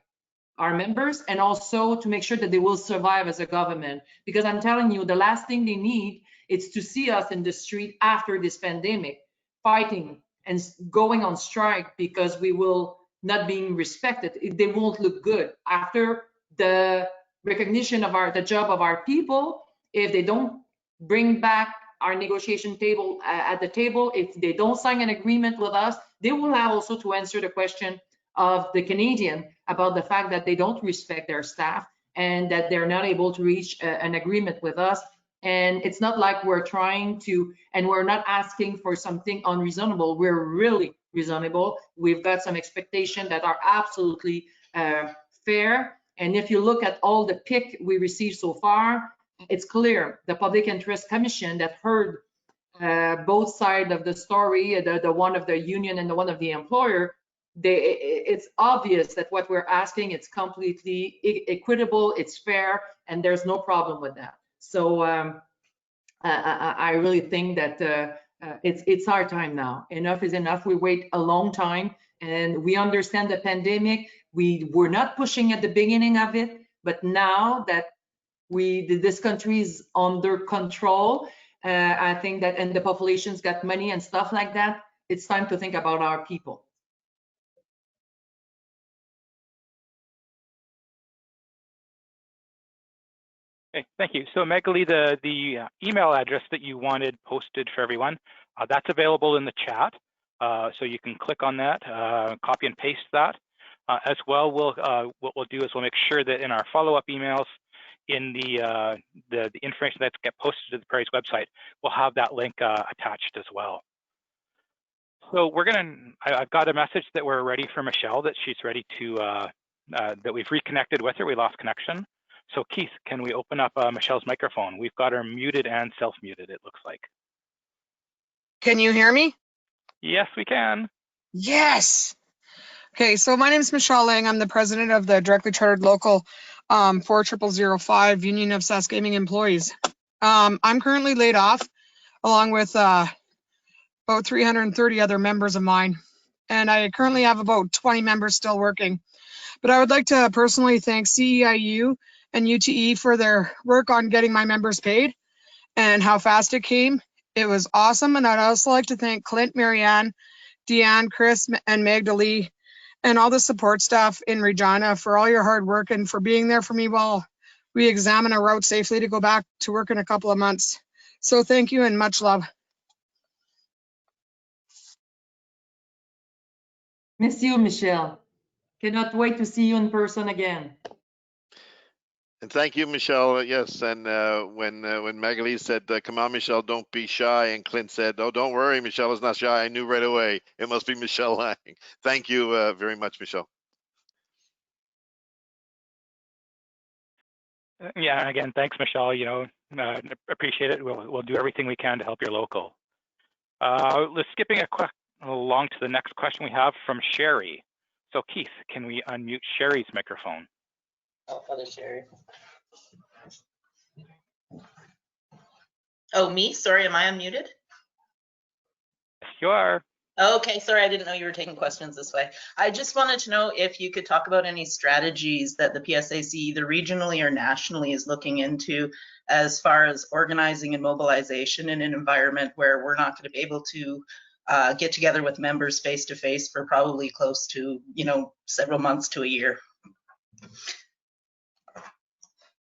our members, and also to make sure that they will survive as a government. Because I'm telling you, the last thing they need is to see us in the street after this pandemic, fighting and going on strike because we will not being respected. They won't look good after the recognition of the job of our people. If they don't bring back our negotiation table at the table, if they don't sign an agreement with us, they will have also to answer the question of the Canadian about the fact that they don't respect their staff and that they're not able to reach an agreement with us. And it's not like we're trying to, and we're not asking for something unreasonable. We're really reasonable. We've got some expectations that are absolutely fair. And if you look at all the pick we received so far, it's clear the Public Interest Commission that heard both sides of the story, the one of the union and the one of the employer, it's obvious that what we're asking, it's completely equitable, it's fair, and there's no problem with that. So I really think that it's our time now. Enough is enough. We wait a long time, and we understand the pandemic. We were not pushing at the beginning of it, but now that this country is under control, I think that, and the population's got money and stuff like that, it's time to think about our people. Okay, thank you. So Magali, the email address that you wanted posted for everyone, that's available in the chat. So you can click on that, copy and paste that. As well, what we'll do is we'll make sure that in our follow-up emails, in the information that's get posted to the Prairie's website, we'll have that link attached as well. So I've got a message that we're ready for Michelle, that she's ready to, that we've reconnected with her. We lost connection. So Keith, can we open up Michelle's microphone? We've got her muted and self-muted, it looks like. Can you hear me? Yes, we can. Yes. Okay, so my name is Michelle Lang. I'm the president of the directly chartered local 40005, Union of SAS Gaming Employees. I'm currently laid off, along with about 330 other members of mine. And I currently have about 20 members still working. But I would like to personally thank CEIU and UTE for their work on getting my members paid and how fast it came. It was awesome. And I'd also like to thank Clint, Marianne, Deanne, Chris, and Magali, and all the support staff in Regina for all your hard work and for being there for me while we examine a route safely to go back to work in a couple of months. So thank you and much love. Miss you, Michelle. Cannot wait to see you in person again. And thank you, Michelle. Yes, and when Magali said, "Come on, Michelle, don't be shy," and Clint said, "Oh, don't worry, Michelle is not shy," I knew right away it must be Michelle Lang. Thank you very much, Michelle. Yeah, again, thanks, Michelle. You know, appreciate it. We'll do everything we can to help your local. Let's skipping along to the next question we have from Sherry. So Keith, can we unmute Sherry's microphone? Oh, other Sherry. Oh, me? Sorry, am I unmuted? Yes, you are. Okay, sorry, I didn't know you were taking questions this way. I just wanted to know if you could talk about any strategies that the PSAC either regionally or nationally is looking into as far as organizing and mobilization in an environment where we're not going to be able to get together with members face to face for probably close to, you know, several months to a year.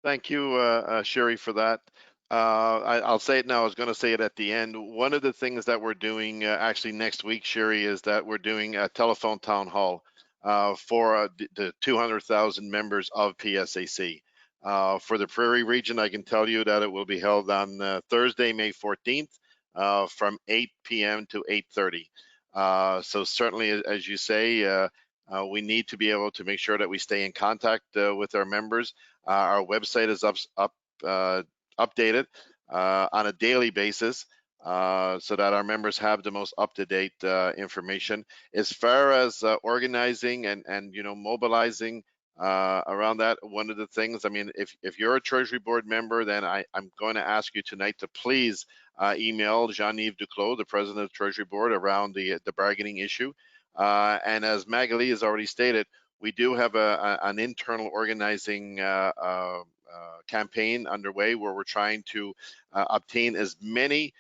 Thank you, Sherry, for that. I'll say it now. I was going to say it at the end. One of the things that we're doing actually next week, Sherry, is that we're doing a telephone town hall for the 200,000 members of PSAC. For the Prairie region, I can tell you that it will be held on Thursday, May 14th from 8 p.m. to 8:30. So certainly, as you say, we need to be able to make sure that we stay in contact with our members. Our website is updated on a daily basis so that our members have the most up-to-date information. As far as organizing and you know, mobilizing around that, one of the things, I mean, if you're a Treasury Board member, then I'm going to ask you tonight to please email Jean-Yves Duclos, the President of the Treasury Board, around the bargaining issue. And as Magali has already stated, we do have an internal organizing campaign underway where we're trying to obtain as many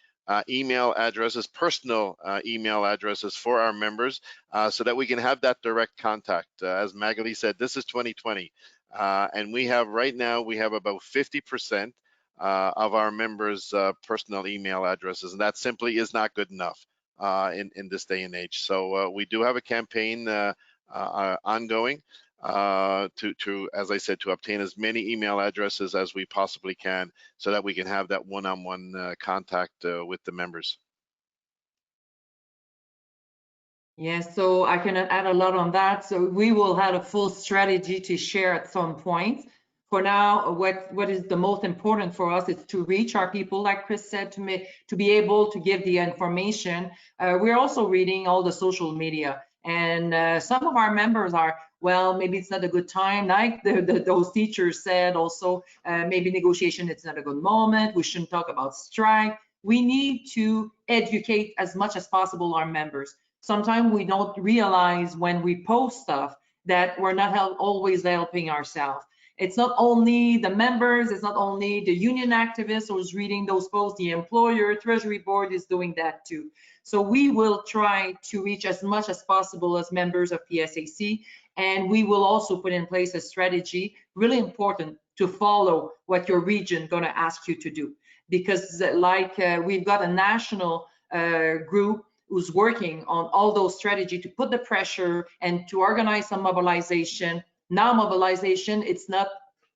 email addresses, personal email addresses for our members so that we can have that direct contact. As Magali said, this is 2020. And we have right now, we have about 50% of our members' personal email addresses, and that simply is not good enough in this day and age. So we do have a campaign ongoing to, as I said, to obtain as many email addresses as we possibly can so that we can have that one-on-one contact with the members. Yes, so I cannot add a lot on that. So we will have a full strategy to share at some point. For now, what is the most important for us is to reach our people, like Chris said, to be able to give the information. We're also reading all the social media, and some of our members are, well, maybe it's not a good time, like those teachers said also, maybe negotiation, it's not a good moment, we shouldn't talk about strike. We need to educate as much as possible our members. Sometimes we don't realize when we post stuff that we're not always helping ourselves. It's not only the members, it's not only the union activists who's reading those posts, the employer, Treasury Board is doing that too. So we will try to reach as much as possible as members of PSAC, and we will also put in place a strategy, really important, to follow what your region gonna ask you to do. Because like we've got a national group who's working on all those strategies to put the pressure and to organize some mobilization. Now mobilization, it's not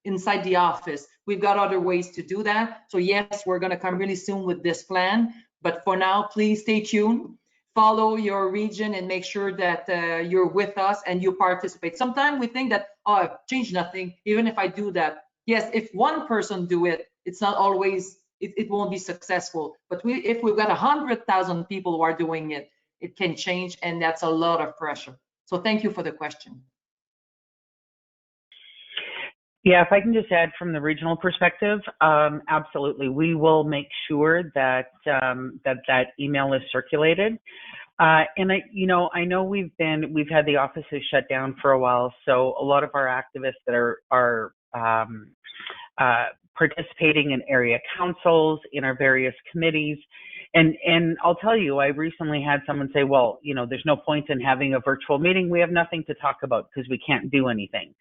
inside the office. We've got other ways to do that. So yes, we're gonna come really soon with this plan, but for now, please stay tuned, follow your region and make sure that you're with us and you participate. Sometimes we think that, oh, I've changed nothing, even if I do that. Yes, if one person do it, it's not always, it won't be successful. But if we've got 100,000 people who are doing it, it can change, and that's a lot of pressure. So thank you for the question. Yeah, if I can just add from the regional perspective, absolutely. We will make sure that that email is circulated. And I know we've had the offices shut down for a while, so a lot of our activists that are participating in area councils, in our various committees. And I'll tell you, I recently had someone say, well, there's no point in having a virtual meeting. We have nothing to talk about because we can't do anything.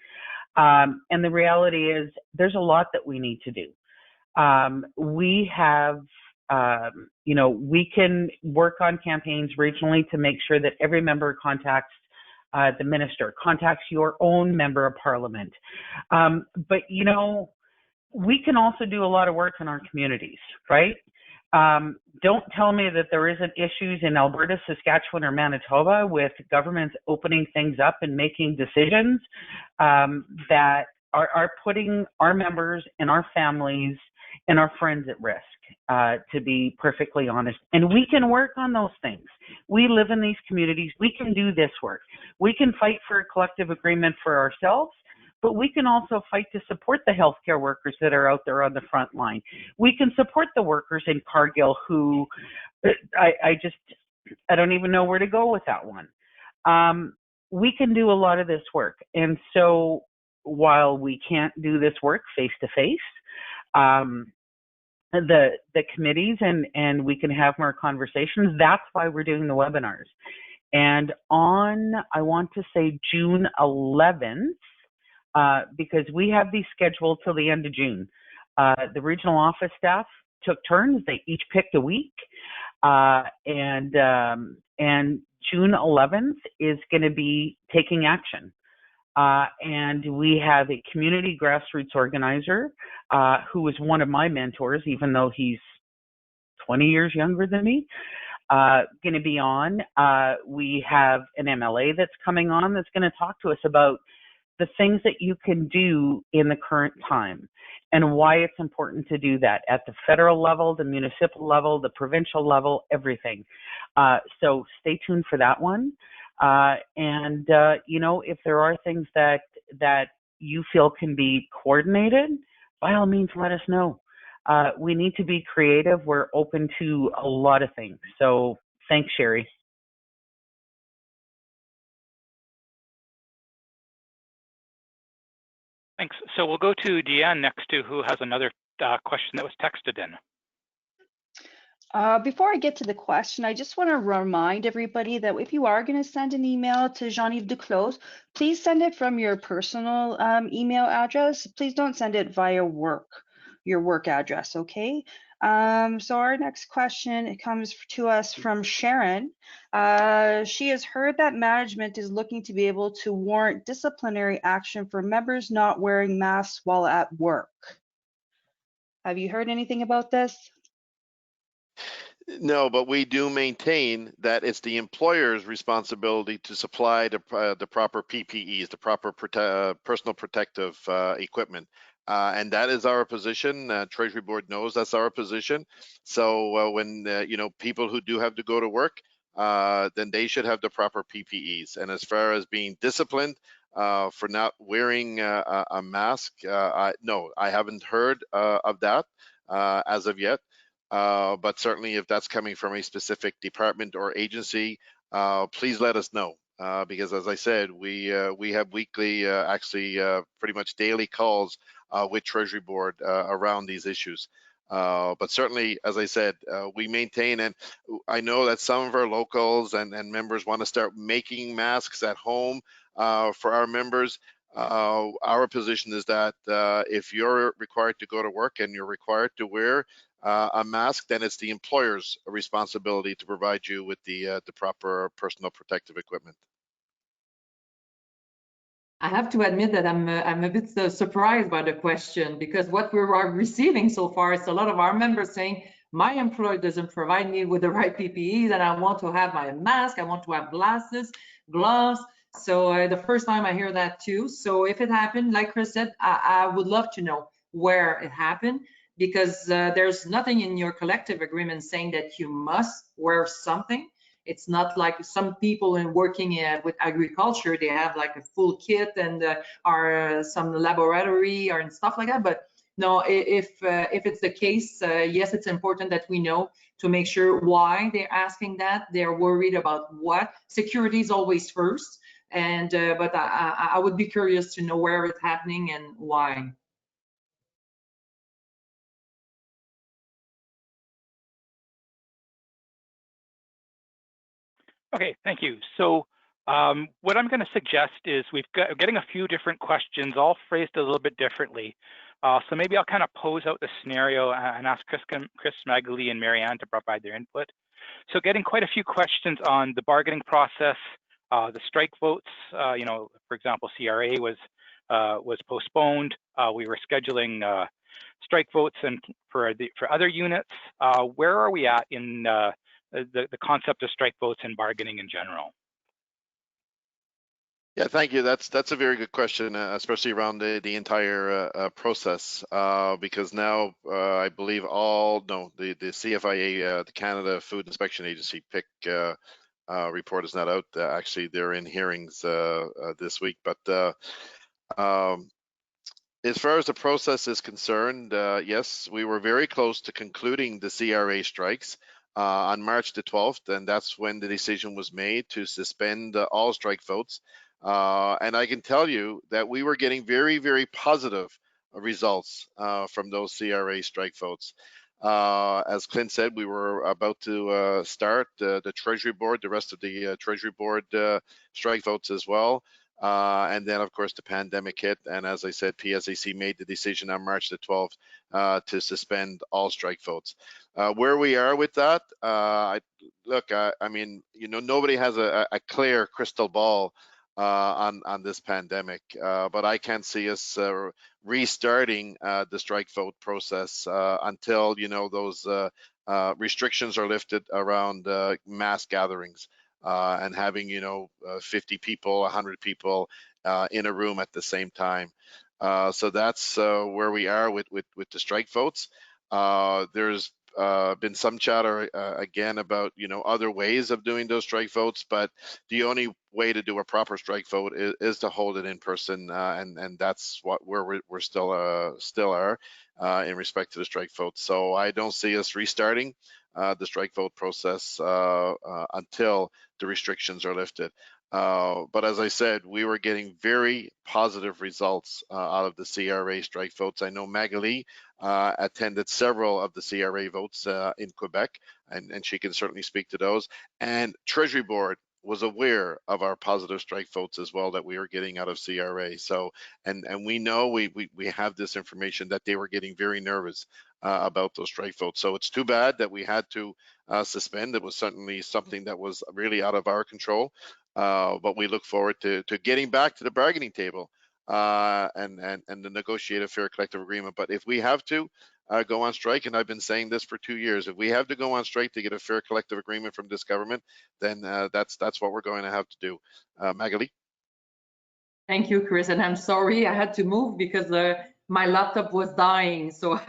And the reality is there's a lot that we need to do. We have, we can work on campaigns regionally to make sure that every member contacts the minister, contacts your own member of parliament. But, we can also do a lot of work in our communities, right? Don't tell me that there isn't issues in Alberta, Saskatchewan, or Manitoba with governments opening things up and making decisions that are putting our members and our families and our friends at risk, to be perfectly honest. And we can work on those things. We live in these communities. We can do this work. We can fight for a collective agreement for ourselves, but we can also fight to support the healthcare workers that are out there on the front line. We can support the workers in Cargill who, I don't even know where to go with that one. We can do a lot of this work. And so while we can't do this work face to face, the committees and we can have more conversations. That's why we're doing the webinars. And on, I want to say June 11th, because we have these scheduled till the end of June. The regional office staff took turns. They each picked a week. And June 11th is going to be taking action. And we have a community grassroots organizer who is one of my mentors, even though he's 20 years younger than me, going to be on. We have an MLA that's coming on that's going to talk to us about the things that you can do in the current time and why it's important to do that at the federal level, the municipal level, the provincial level, everything. So stay tuned for that one. And if there are things that you feel can be coordinated, by all means, let us know. We need to be creative. We're open to a lot of things. So thanks, Sherry. Thanks. So we'll go to Deanne next, to who has another question that was texted in. Before I get to the question, I just want to remind everybody that if you are going to send an email to Jean-Yves Duclos, please send it from your personal email address. Please don't send it via your work address, okay? So our next question, it comes to us from Sharon. She has heard that management is looking to be able to warrant disciplinary action for members not wearing masks while at work. Have you heard anything about this? No, but we do maintain that it's the employer's responsibility to supply the proper PPEs, the proper personal protective equipment. And that is our position. Treasury Board knows that's our position. So when people who do have to go to work, then they should have the proper PPEs. And as far as being disciplined for not wearing a mask, no, I haven't heard of that as of yet. But certainly if that's coming from a specific department or agency, please let us know. Because as I said, we have weekly, actually pretty much daily calls with Treasury Board around these issues. But certainly, as I said, we maintain, and I know that some of our locals and members want to start making masks at home for our members. Our position is that if you're required to go to work and you're required to wear a mask, then it's the employer's responsibility to provide you with the proper personal protective equipment. I have to admit that I'm a bit surprised by the question, because what we are receiving so far is a lot of our members saying, my employer doesn't provide me with the right PPEs and I want to have my mask, I want to have glasses, gloves. So the first time I hear that too. So if it happened, like Chris said, I would love to know where it happened, because there's nothing in your collective agreement saying that you must wear something. It's not like some people in working with agriculture, they have like a full kit and are some laboratory or and stuff like that. But no, if it's the case, yes, it's important that we know to make sure why they're asking that. They're worried about what. Security is always first, and but I would be curious to know where it's happening and why. Okay, thank you. So what I'm going to suggest is we're getting a few different questions, all phrased a little bit differently. So maybe I'll kind of pose out the scenario and ask Chris, Magali, and Marianne to provide their input. So getting quite a few questions on the bargaining process, the strike votes. You know, for example, CRA was postponed. We were scheduling strike votes and for other units. Where are we at in the concept of strike votes and bargaining in general? Yeah, thank you. That's a very good question, especially around the entire process, because now I believe the CFIA, the Canada Food Inspection Agency, PIC report is not out. Actually, they're in hearings this week. But as far as the process is concerned, yes, we were very close to concluding the CRA strikes on March the 12th, and that's when the decision was made to suspend all strike votes. And I can tell you that we were getting very, very positive results from those CRA strike votes. As Clint said, we were about to start the Treasury Board, the rest of the Treasury Board strike votes as well. And then, of course, the pandemic hit. And as I said, PSAC made the decision on March the 12th to suspend all strike votes. Where we are with that, I mean, you know, nobody has a clear crystal ball on this pandemic, but I can't see us restarting the strike vote process until, you know, those restrictions are lifted around mass gatherings. And having, you know, 50 people, 100 people in a room at the same time. So that's where we are with the strike votes. There's been some chatter again about, you know, other ways of doing those strike votes, but the only way to do a proper strike vote is to hold it in person, and that's where we're still are in respect to the strike vote. So I don't see us restarting the strike vote process until the restrictions are lifted. But as I said, we were getting very positive results out of the CRA strike votes. I know Magali attended several of the CRA votes in Quebec, and she can certainly speak to those. And Treasury Board was aware of our positive strike votes as well that we were getting out of CRA. So, and we know we have this information that they were getting very nervous about those strike votes. So it's too bad that we had to suspend. It was certainly something that was really out of our control. But we look forward to getting back to the bargaining table and to negotiate a fair collective agreement. But if we have to go on strike, and I've been saying this for 2 years, if we have to go on strike to get a fair collective agreement from this government, then that's what we're going to have to do. Magali? Thank you, Chris. And I'm sorry I had to move because my laptop was dying. So I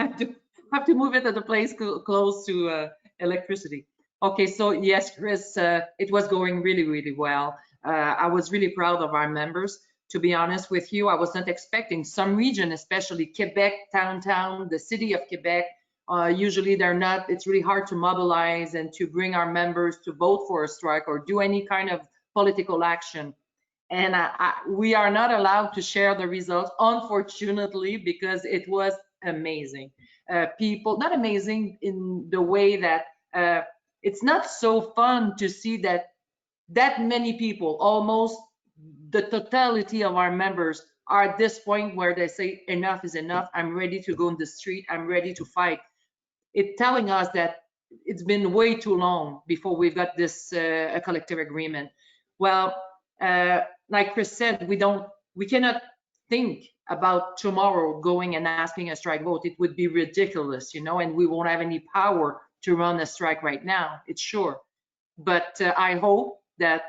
have to move it at a place close to electricity. Okay, so yes, Chris, it was going really, really well. I was really proud of our members. To be honest with you, I was not expecting some region, especially Quebec, downtown, the city of Quebec. Usually they're not, it's really hard to mobilize and to bring our members to vote for a strike or do any kind of political action. And we are not allowed to share the results, unfortunately, because it was amazing. People, not amazing in the way that it's not so fun to see that many people, almost the totality of our members, are at this point where they say enough is enough. I'm ready to go in the street. I'm ready to fight. It's telling us that it's been way too long before we've got this a collective agreement. Well, like Chris said, we cannot think about tomorrow going and asking a strike vote. It would be ridiculous, you know, and we won't have any power to run a strike right now, it's sure. But I hope that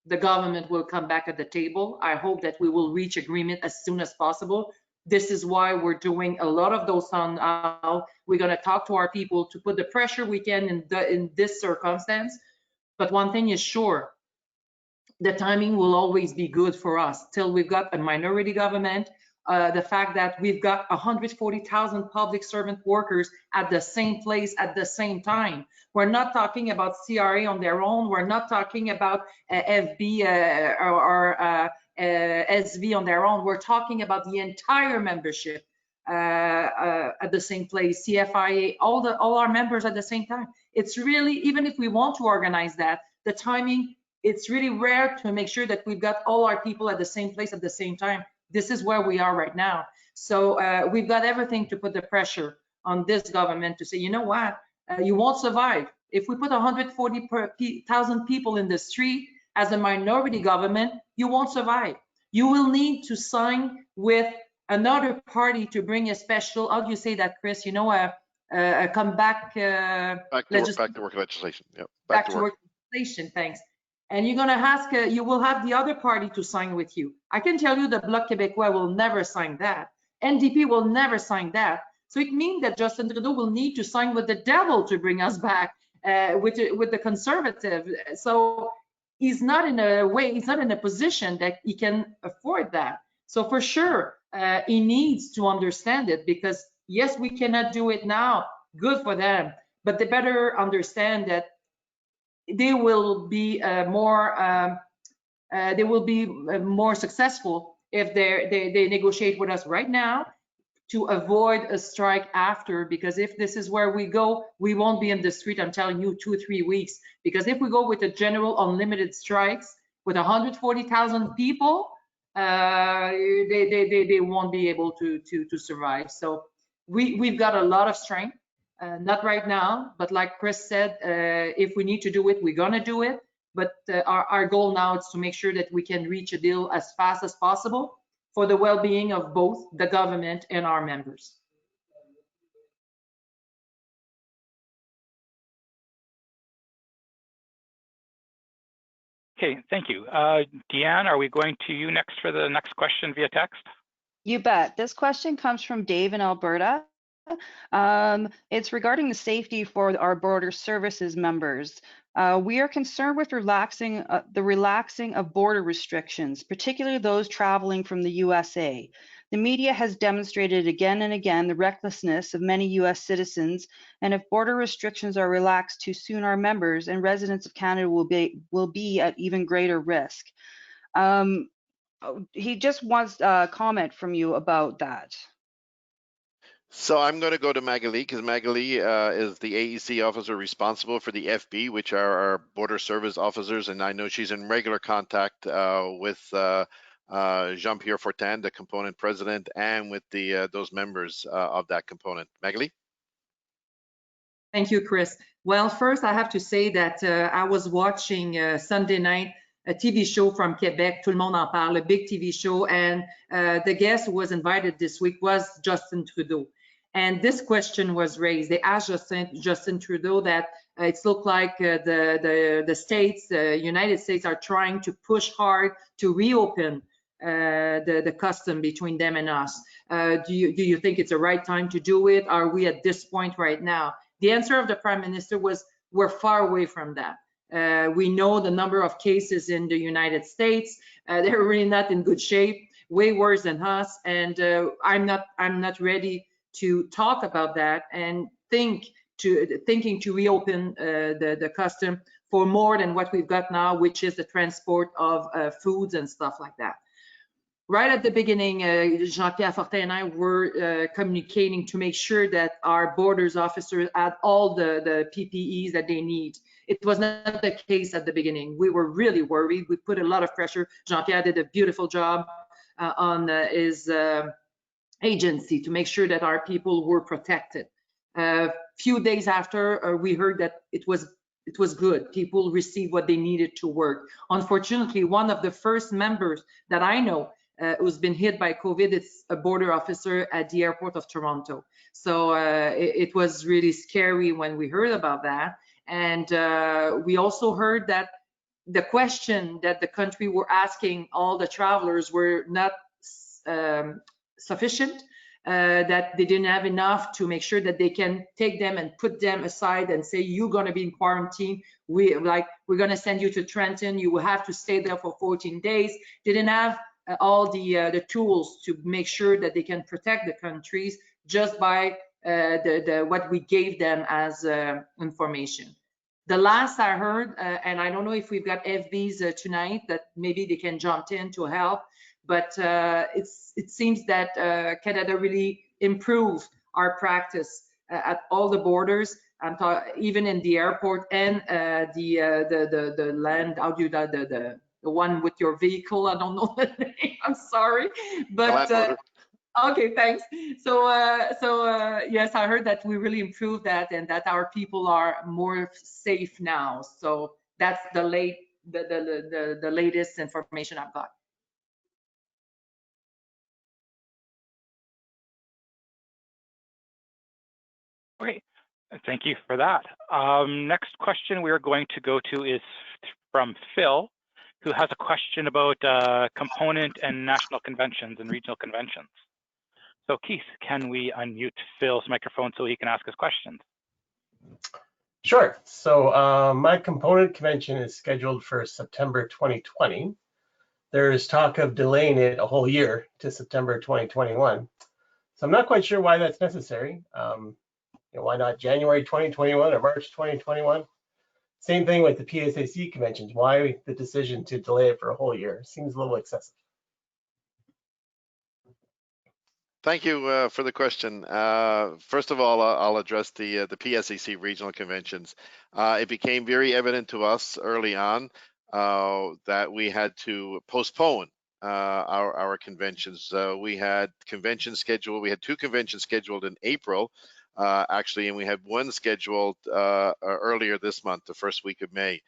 the government will come back at the table. I hope that we will reach agreement as soon as possible. This is why we're doing a lot of those on we're going to talk to our people to put the pressure we can in this circumstance. But one thing is sure, the timing will always be good for us till we've got a minority government. The fact that we've got 140,000 public servant workers at the same place at the same time. We're not talking about CRA on their own. We're not talking about FB or SV on their own. We're talking about the entire membership at the same place, CFIA, all our members at the same time. It's really, even if we want to organize that, the timing, it's really rare to make sure that we've got all our people at the same place at the same time. This is where we are right now. So we've got everything to put the pressure on this government to say, you know what, you won't survive. If we put 140,000 people in the street as a minority government, you won't survive. You will need to sign with another party to bring a special, how do you say that, Chris? You know, come back. Back to work legislation. Yep. Back to work legislation, thanks. And you're going to ask, you will have the other party to sign with you. I can tell you the Bloc Québécois will never sign that. NDP will never sign that. So it means that Justin Trudeau will need to sign with the devil to bring us back with the Conservative. So he's not in a way, he's not in a position that he can afford that. So for sure, he needs to understand it, because yes, we cannot do it now. Good for them, but they better understand that they will be more successful if they negotiate with us right now to avoid a strike after. Because if this is where we go, we won't be in the street, I'm telling you, 2-3 weeks. Because if we go with a general unlimited strikes with 140,000 people, they won't be able to survive. So we've got a lot of strength. Not right now, but like Chris said, if we need to do it, we're gonna do it. But our goal now is to make sure that we can reach a deal as fast as possible for the well-being of both the government and our members. Okay, thank you. Deanne, are we going to you next for the next question via text? You bet. This question comes from Dave in Alberta. It's regarding the safety for our border services members. We are concerned with the relaxing of border restrictions, particularly those traveling from the USA. The media has demonstrated again and again the recklessness of many US citizens, and if border restrictions are relaxed too soon, our members and residents of Canada will be at even greater risk. He just wants a comment from you about that. So I'm going to go to Magali, because Magali is the AEC officer responsible for the FB, which are our border service officers, and I know she's in regular contact with Jean-Pierre Fortin, the component president, and with those members of that component. Magali? Thank you, Chris. Well, first I have to say that I was watching Sunday night a TV show from Quebec, Tout le monde en parle, a big TV show, and the guest who was invited this week was Justin Trudeau. And this question was raised. They asked Justin Trudeau that it's looked like the states, the United States, are trying to push hard to reopen the custom between them and us. Do you think it's the right time to do it? Are we at this point right now? The answer of the Prime Minister was, we're far away from that. We know the number of cases in the United States. They're really not in good shape, way worse than us. And I'm not ready to talk about that and thinking to reopen the custom for more than what we've got now, which is the transport of foods and stuff like that. Right at the beginning, Jean-Pierre Fortin and I were communicating to make sure that our borders officers had all the PPEs that they need. It was not the case at the beginning. We were really worried. We put a lot of pressure. Jean-Pierre did a beautiful job on his agency to make sure that our people were protected. Few days after, we heard that it was good. People received what they needed to work. Unfortunately, one of the first members that I know who's been hit by COVID, it's a border officer at the airport of Toronto. So it was really scary when we heard about that. And we also heard that the question that the country were asking all the travelers were not sufficient. that they didn't have enough to make sure that they can take them and put them aside and say, you're going to be in quarantine. We're going to send you to Trenton. You will have to stay there for 14 days. They didn't have all the tools to make sure that they can protect the countries just by what we gave them as information. The last I heard, and I don't know if we've got FBs tonight that maybe they can jump in to help, but it seems that Canada really improved our practice at all the borders. I'm talking even in the airport and the land. How do you the one with your vehicle? I don't know the name. I'm sorry, but okay, thanks. So yes, I heard that we really improved that and that our people are more safe now. So that's the latest information I've got. Okay, thank you for that. Next question we are going to go to is from Phil, who has a question about component and national conventions and regional conventions. So Keith, can we unmute Phil's microphone so he can ask his questions? Sure. So my component convention is scheduled for September 2020. There is talk of delaying it a whole year to September 2021. So I'm not quite sure why that's necessary. Why not January 2021 or March 2021? Same thing with the PSAC conventions. Why the decision to delay it for a whole year? Seems a little excessive. Thank you for the question. First of all, I'll address the PSAC regional conventions. It became very evident to us early on that we had to postpone our conventions. We had conventions scheduled. We had 2 conventions scheduled in April, actually, and we had one scheduled earlier this month, the first week of May.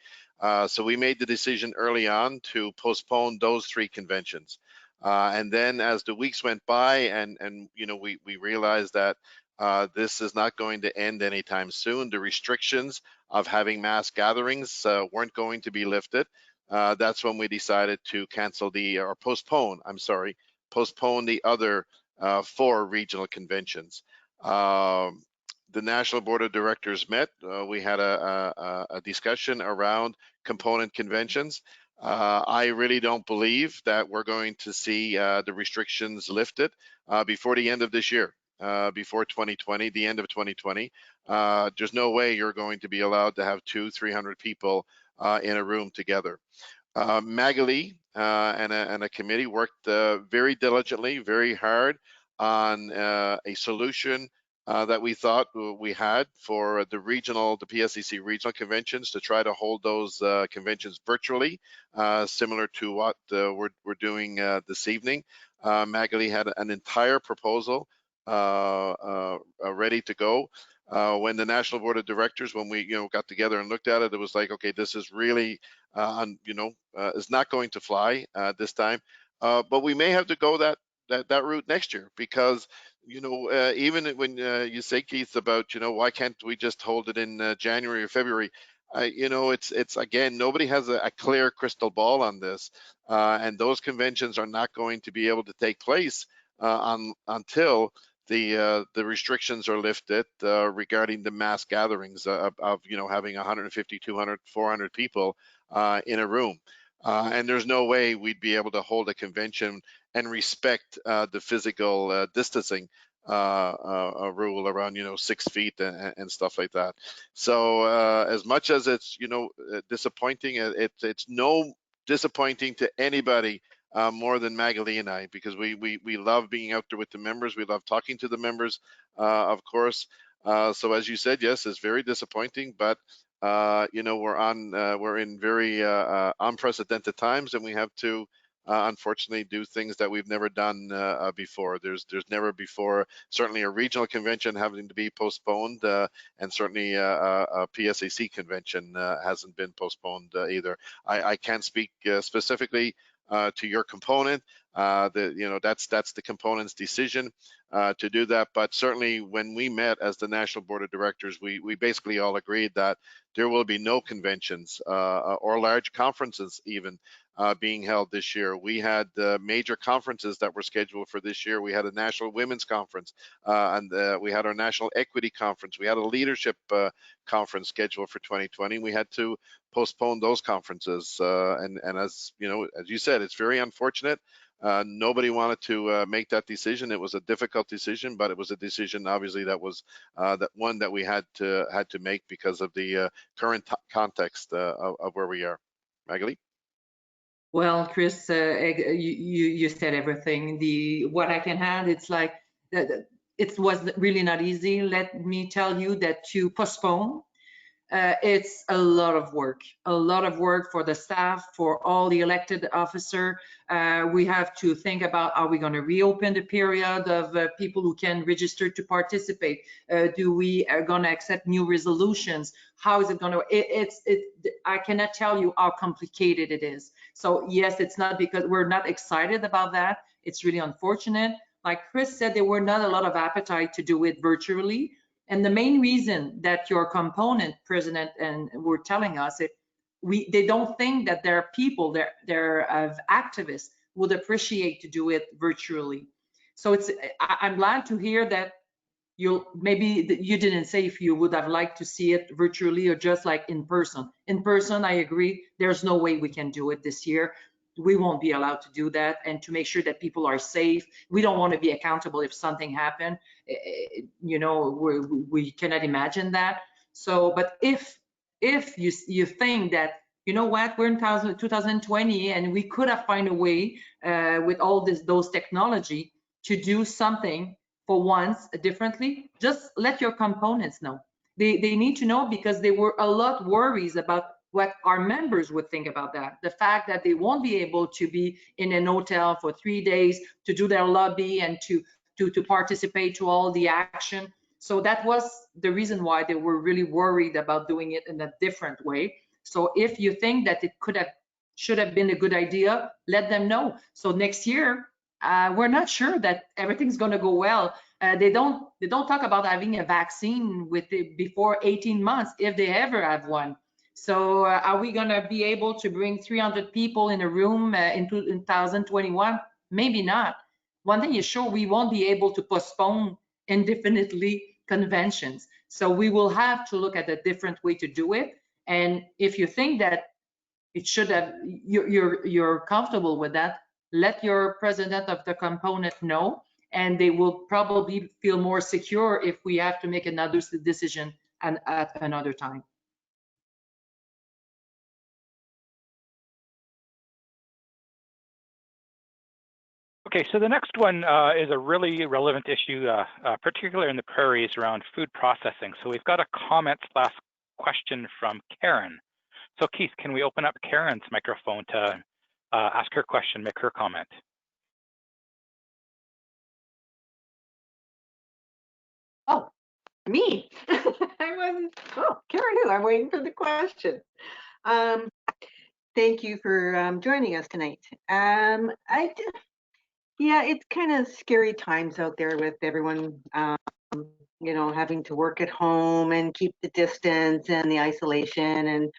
So we made the decision early on to postpone those 3 conventions. And then as the weeks went by and we realized that this is not going to end anytime soon. The restrictions of having mass gatherings weren't going to be lifted. That's when we decided to cancel postpone the other 4 regional conventions. The National Board of Directors met. We had a discussion around component conventions. I really don't believe that we're going to see the restrictions lifted before the end of this year, before 2020, the end of 2020. There's no way you're going to be allowed to have 200-300 people in a room together. Magali and a committee worked very diligently, very hard on a solution that we thought we had for the PSAC regional conventions to try to hold those conventions virtually, similar to what we're doing this evening. Magali had an entire proposal ready to go. When the National Board of Directors, when we got together and looked at it, it was like, okay, this is really is not going to fly this time. But we may have to go that route next year, because even when you say, Keith, about why can't we just hold it in January or February, it's again, nobody has a clear crystal ball on this, and those conventions are not going to be able to take place until the restrictions are lifted regarding the mass gatherings of having 150, 200, 400 people in a room. And there's no way we'd be able to hold a convention and respect the physical distancing rule around 6 feet and stuff like that. So as much as it's disappointing, it's no disappointing to anybody more than Magali and I, because we love being out there with the members. We love talking to the members, of course. So as you said, yes, it's very disappointing, but we're in very unprecedented times, and we have to unfortunately do things that we've never done before. There's never before, certainly a regional convention having to be postponed, and certainly a PSAC convention hasn't been postponed either. I can't speak specifically to your component, That's the component's decision to do that. But certainly when we met as the National Board of Directors, we basically all agreed that there will be no conventions or large conferences even being held this year. We had major conferences that were scheduled for this year. We had a National Women's Conference, and we had our National Equity Conference. We had a Leadership Conference scheduled for 2020. We had to postpone those conferences, and as you said, it's very unfortunate. Nobody wanted to make that decision. It was a difficult decision, but it was a decision, obviously, that was one that we had to make because of the current context of where we are. Magali? Well, Chris, you said everything. What I can add, it's like it was really not easy. Let me tell you that to postpone, it's a lot of work for the staff, for all the elected officer. We have to think about, are we going to reopen the period of people who can register to participate? Do we are going to accept new resolutions? How is it going to? I cannot tell you how complicated it is. So yes, it's not because we're not excited about that. It's really unfortunate. Like Chris said, there were not a lot of appetite to do it virtually. And the main reason that your component president and were telling us they don't think that there are people there activists would appreciate to do it virtually. So I'm glad to hear that maybe you didn't say if you would have liked to see it virtually or just like in person. In person, I agree. There's no way we can do it this year. We won't be allowed to do that, and to make sure that people are safe. We don't want to be accountable if something happened. We cannot imagine that. So, but if you think that, you know what, we're in 2020 and we could have found a way with all those technology to do something for once differently, just let your components know. They need to know, because there were a lot worries about what our members would think about that. The fact that they won't be able to be in an hotel for 3 days to do their lobby and to participate to all the action. So that was the reason why they were really worried about doing it in a different way. So if you think that it should have been a good idea, let them know. So next year, we're not sure that everything's going to go well. They don't talk about having a vaccine before 18 months, if they ever have one. So are we going to be able to bring 300 people in a room in 2021? Maybe not. One thing is sure, we won't be able to postpone indefinitely conventions. So we will have to look at a different way to do it. And if you think that it should have, you're comfortable with that, let your president of the component know, and they will probably feel more secure if we have to make another decision at another time. Okay, so the next one is a really relevant issue, particularly in the prairies around food processing. So we've got a comment/question from Karen. So Keith, can we open up Karen's microphone to ask her question, make her comment? Oh, me? I wasn't. Oh, Karen, who? I'm waiting for the question. Thank you for joining us tonight. Yeah, it's kind of scary times out there with everyone, having to work at home and keep the distance and the isolation,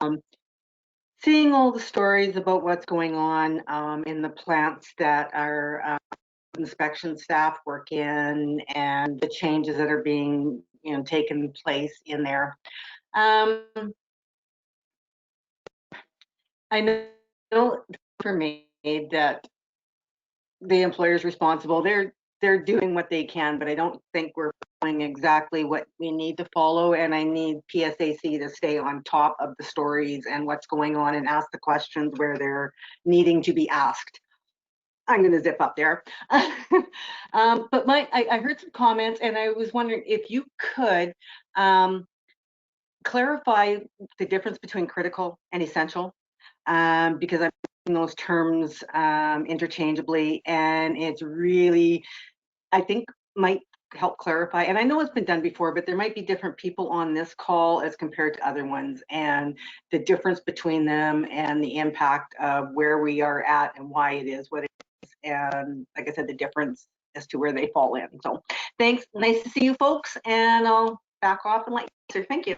and seeing all the stories about what's going on in the plants that our inspection staff work in, and the changes that are being taken place in there. I know for me that the employer is responsible. They're doing what they can, but I don't think we're following exactly what we need to follow. And I need PSAC to stay on top of the stories and what's going on, and ask the questions where they're needing to be asked. I'm going to zip up there. But I heard some comments, and I was wondering if you could clarify the difference between critical and essential, because I'm those terms interchangeably, and it's really, I think, might help clarify. And I know it's been done before, but there might be different people on this call as compared to other ones, and the difference between them and the impact of where we are at and why it is what it is. and like I said, the difference as to where they fall in. So thanks, nice to see you folks, and I'll back off and let you answer. Thank you.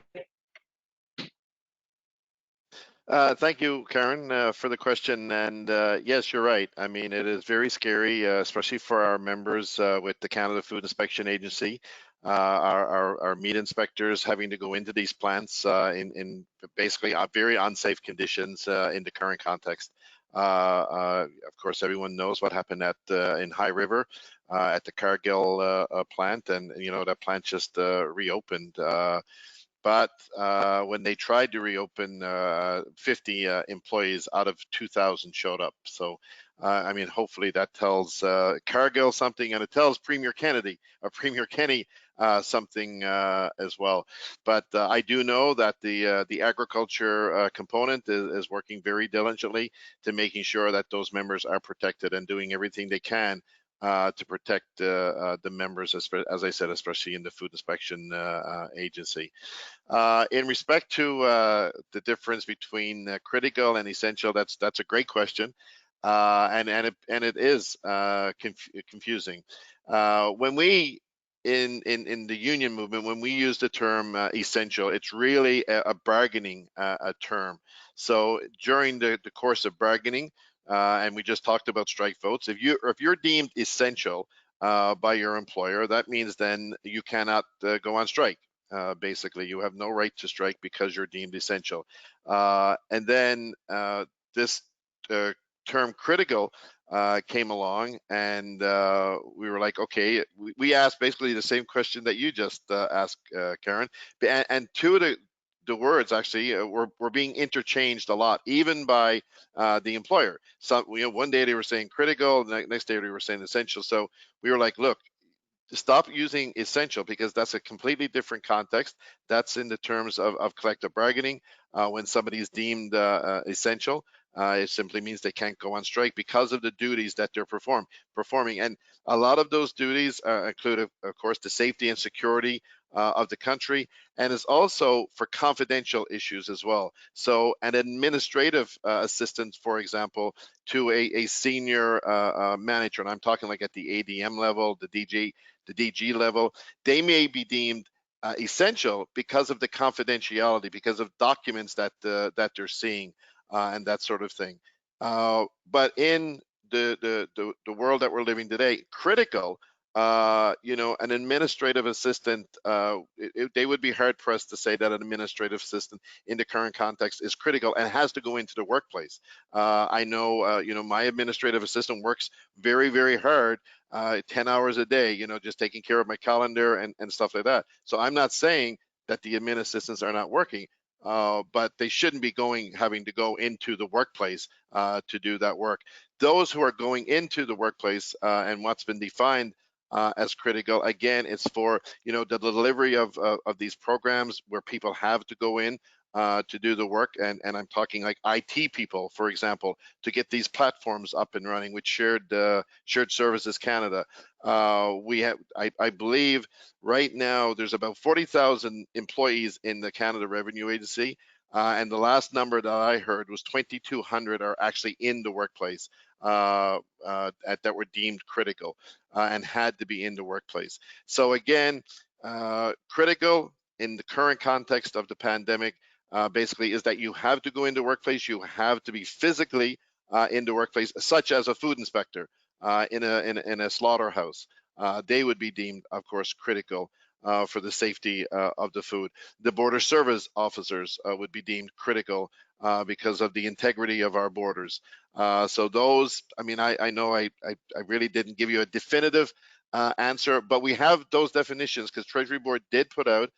Thank you, Karen, for the question. And yes, you're right. I mean, it is very scary, especially for our members with the Canada Food Inspection Agency, our meat inspectors having to go into these plants in basically very unsafe conditions in the current context. Of course, everyone knows what happened at in High River at the Cargill plant, and that plant just reopened. But when they tried to reopen, 50 employees out of 2,000 showed up. So, I mean, hopefully that tells Cargill something, and it tells Premier Kennedy or Premier Kenny something as well. But I do know that the agriculture component is working very diligently to making sure that those members are protected and doing everything they can to protect the members, as I said, especially in the Food Inspection Agency. In respect to the difference between critical and essential, that's a great question, and it is confusing. When we in the union movement, when we use the term essential, it's really a bargaining term. So during the course of bargaining, and we just talked about strike votes, if you're deemed essential by your employer, that means then you cannot go on strike. Basically, you have no right to strike because you're deemed essential. And then this term critical came along, and we were like, okay, we asked basically the same question that you just asked, Karen, and two of the words actually were being interchanged a lot, even by the employer. So one day they were saying critical, the next day they were saying essential. So we were like, look, stop using essential, because that's a completely different context. That's in the terms of collective bargaining. When somebody is deemed essential, it simply means they can't go on strike because of the duties that they're performing. And a lot of those duties include, of course, the safety and security of the country, and is also for confidential issues as well. So an administrative assistant, for example, to a senior manager, and I'm talking like at the ADM level, the DG level, they may be deemed essential because of the confidentiality, because of documents that they're seeing and that sort of thing. But in the world that we're living today, critical, an administrative assistant, they would be hard pressed to say that an administrative assistant in the current context is critical and has to go into the workplace. I know, my administrative assistant works very, very hard, 10 hours a day, just taking care of my calendar and stuff like that. So I'm not saying that the admin assistants are not working, but they shouldn't be having to go into the workplace to do that work. Those who are going into the workplace and what's been defined as critical, again, it's for the delivery of these programs where people have to go in to do the work, and I'm talking like IT people, for example, to get these platforms up and running with Shared Services Canada. We have, I believe, right now there's about 40,000 employees in the Canada Revenue Agency, and the last number that I heard was 2,200 are actually in the workplace that were deemed critical and had to be in the workplace. So again, critical in the current context of the pandemic basically is that you have to go into workplace, you have to be physically in the workplace, such as a food inspector in a slaughterhouse. They would be deemed, of course, critical for the safety of the food. The border service officers would be deemed critical because of the integrity of our borders. So those, I mean, I know I really didn't give you a definitive answer, but we have those definitions because Treasury Board did put out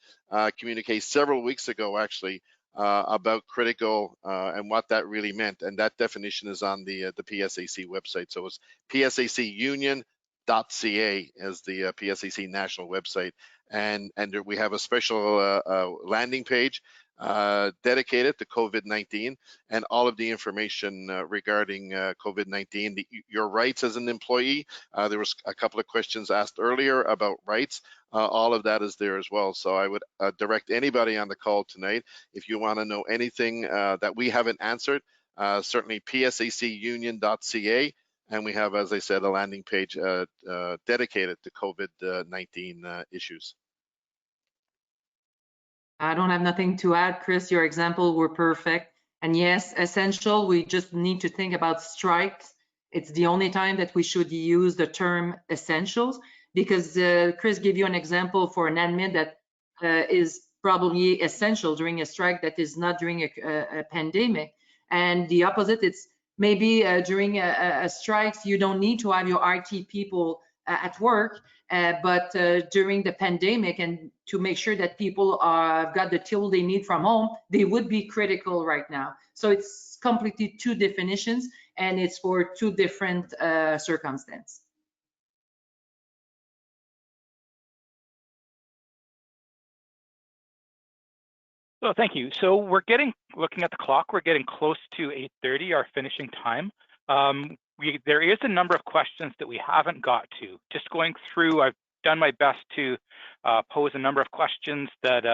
communique several weeks ago, actually, about critical and what that really meant. And that definition is on the PSAC website. So it's psacunion.ca as the PSAC national website. And we have a special landing page dedicated to COVID-19 and all of the information regarding COVID-19, your rights as an employee. There was a couple of questions asked earlier about rights. All of that is there as well. So I would direct anybody on the call tonight, if you want to know anything that we haven't answered, certainly psacunion.ca. And we have, as I said, a landing page dedicated to COVID-19 issues. I don't have nothing to add, Chris. Your example were perfect. And yes, essential, we just need to think about strikes. It's the only time that we should use the term essentials, because Chris gave you an example for an admin that is probably essential during a strike that is not during a pandemic. And the opposite, it's maybe during a strikes, you don't need to have your IT people at work, but during the pandemic, and to make sure that people got the tool they need from home, they would be critical right now. So it's completely two definitions, and it's for two different circumstances. So thank you. So looking at the clock, we're getting close to 8:30, our finishing time. There is a number of questions that we haven't got to. Just going through, I've done my best to pose a number of questions that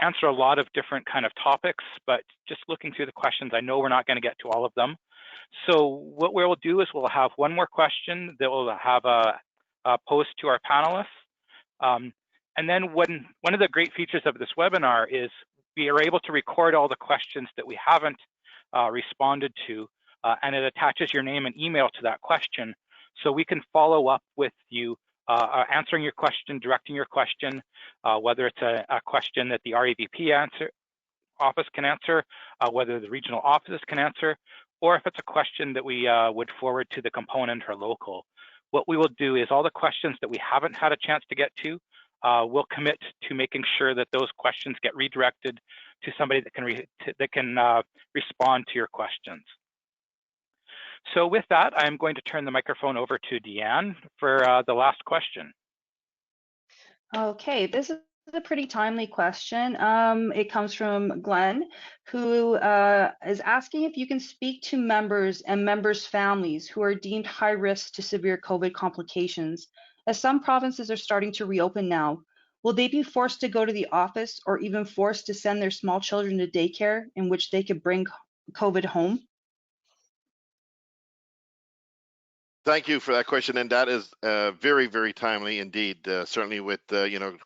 answer a lot of different kind of topics, but just looking through the questions, I know we're not going to get to all of them. So what we'll do is we'll have one more question that we'll have posed to our panelists. And then one of the great features of this webinar is we are able to record all the questions that we haven't responded to, and it attaches your name and email to that question. So we can follow up with you, answering your question, directing your question, whether it's a question that the REVP office can answer, whether the regional offices can answer, or if it's a question that we would forward to the component or local. What we will do is all the questions that we haven't had a chance to get to, we'll commit to making sure that those questions get redirected to somebody that can respond to your questions. So with that, I'm going to turn the microphone over to Deanne for the last question. Okay, this is a pretty timely question. It comes from Glenn, who is asking if you can speak to members and members' families who are deemed high risk to severe COVID complications. As some provinces are starting to reopen now, will they be forced to go to the office or even forced to send their small children to daycare in which they could bring COVID home? Thank you for that question, and that is very, very timely indeed. Certainly with,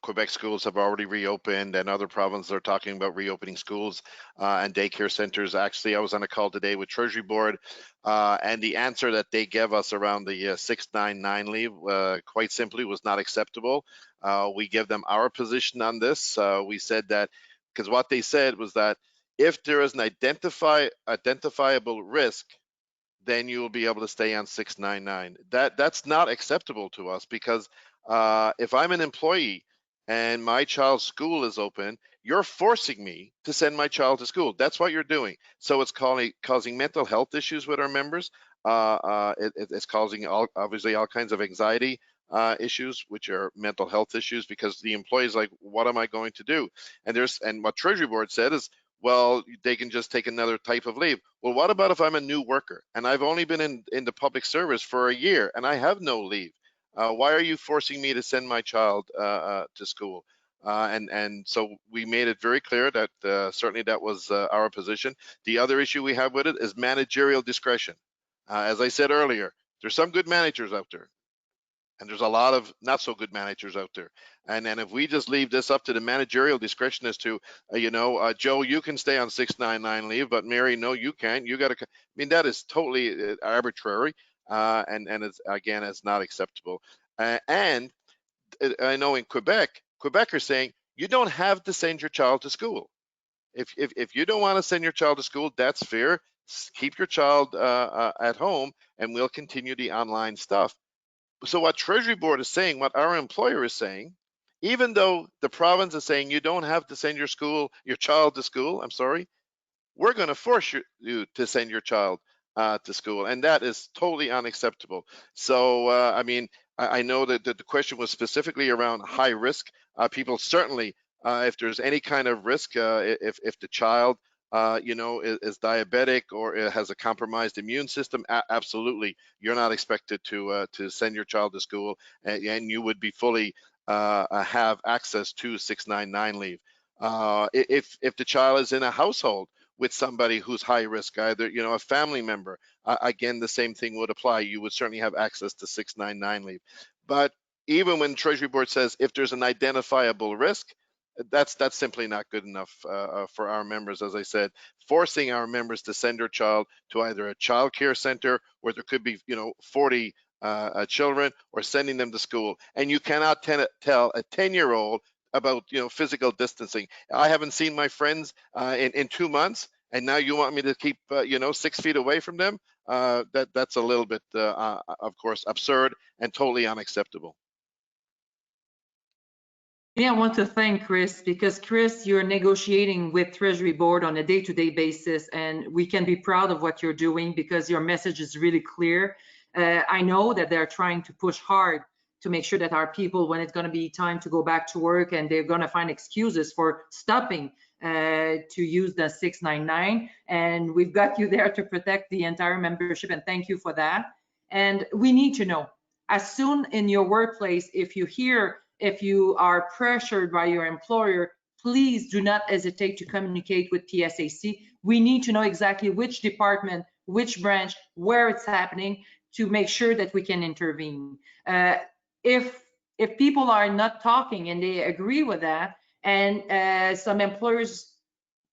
Quebec schools have already reopened, and other provinces are talking about reopening schools and daycare centers. Actually, I was on a call today with Treasury Board, and the answer that they gave us around the 699 leave, quite simply, was not acceptable. We give them our position on this. We said that, because what they said was that if there is an identifiable risk, then you will be able to stay on 699. That's not acceptable to us, because if I'm an employee and my child's school is open, you're forcing me to send my child to school. That's what you're doing. So it's causing mental health issues with our members. It's causing obviously all kinds of anxiety issues, which are mental health issues, because the employee is like, what am I going to do? And what Treasury Board said is, well, they can just take another type of leave. Well, what about if I'm a new worker and I've only been in the public service for a year and I have no leave? Why are you forcing me to send my child to school? And so we made it very clear that certainly that was our position. The other issue we have with it is managerial discretion. As I said earlier, there's some good managers out there, and there's a lot of not so good managers out there. And if we just leave this up to the managerial discretion as to, Joe, you can stay on 699 leave, but Mary, no, you can't. You got to. I mean, that is totally arbitrary, and it's not acceptable. And I know in Quebec are saying you don't have to send your child to school. If you don't want to send your child to school, that's fair. Keep your child at home, and we'll continue the online stuff. So what Treasury Board is saying, what our employer is saying, even though the province is saying you don't have to send your child to school, we're going to force you to send your child to school, and that is totally unacceptable. So, I know that the question was specifically around high risk people. Certainly, if there's any kind of risk, if the child is diabetic or has a compromised immune system, absolutely, you're not expected to send your child to school, and you would be fully have access to 699 leave. If the child is in a household with somebody who's high risk, either, you know, a family member, again, the same thing would apply. You would certainly have access to 699 leave. But even when Treasury Board says if there's an identifiable risk, that's simply not good enough for our members. As I said, forcing our members to send their child to either a child care center where there could be, you know, 40 children, or sending them to school, and you cannot tell a 10-year-old about, you know, physical distancing. I haven't seen my friends in 2 months, and now you want me to keep you know, 6 feet away from them? That's a little bit of course absurd and totally unacceptable. Yeah, I want to thank Chris, because Chris, you're negotiating with Treasury Board on a day-to-day basis, and we can be proud of what you're doing because your message is really clear. I know that they're trying to push hard to make sure that our people, when it's going to be time to go back to work, and they're going to find excuses for stopping to use the 699, and we've got you there to protect the entire membership, and thank you for that. And we need to know, as soon in your workplace, if you are pressured by your employer, please do not hesitate to communicate with PSAC. We need to know exactly which department, which branch, where it's happening, to make sure that we can intervene. If people are not talking and they agree with that, and some employers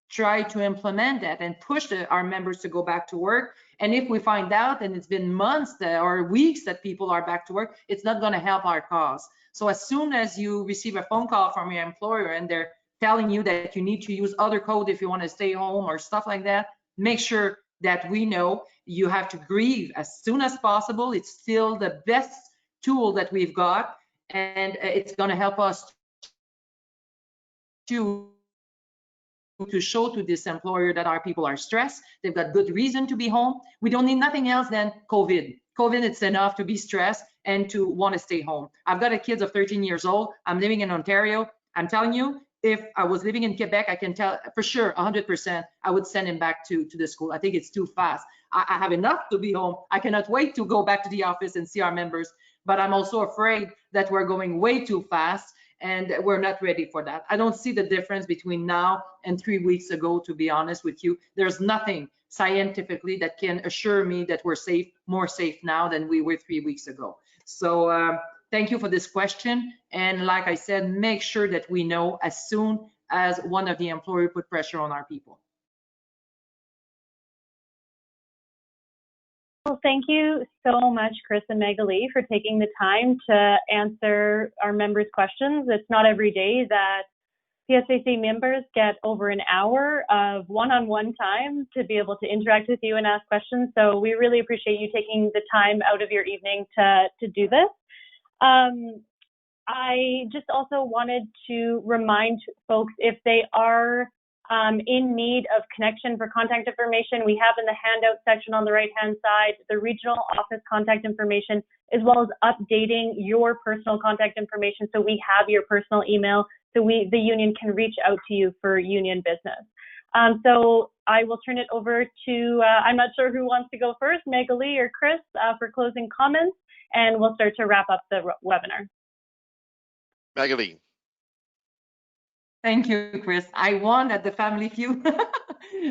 try to implement that and push our members to go back to work, and if we find out and it's been months or weeks that people are back to work, it's not going to help our cause. So as soon as you receive a phone call from your employer and they're telling you that you need to use other code if you want to stay home or stuff like that, make sure that we know you have to grieve as soon as possible. It's still the best tool that we've got, and it's going to help us to show to this employer that our people are stressed. They've got good reason to be home. We don't need nothing else than COVID. COVID, it's enough to be stressed and to want to stay home. I've got a kid of 13 years old. I'm living in Ontario. I'm telling you, if I was living in Quebec, I can tell for sure 100% I would send him back to the school. I think it's too fast. I have enough to be home. I cannot wait to go back to the office and see our members, but I'm also afraid that we're going way too fast, and we're not ready for that. I don't see the difference between now and 3 weeks ago, to be honest with you. There's nothing scientifically that can assure me that we're safe, more safe now than we were 3 weeks ago. So thank you for this question. And like I said, make sure that we know as soon as one of the employers put pressure on our people. Well, thank you so much, Chris and Magali, for taking the time to answer our members' questions. It's not every day that PSAC members get over an hour of one-on-one time to be able to interact with you and ask questions. So we really appreciate you taking the time out of your evening to do this. I just also wanted to remind folks, if they are in need of connection for contact information, we have in the handout section on the right-hand side the regional office contact information, as well as updating your personal contact information so we have your personal email, so the union can reach out to you for union business. So I will turn it over to, I'm not sure who wants to go first, Magali or Chris, for closing comments, and we'll start to wrap up the webinar. Magali. Thank you, Chris. I won at the Family Feud.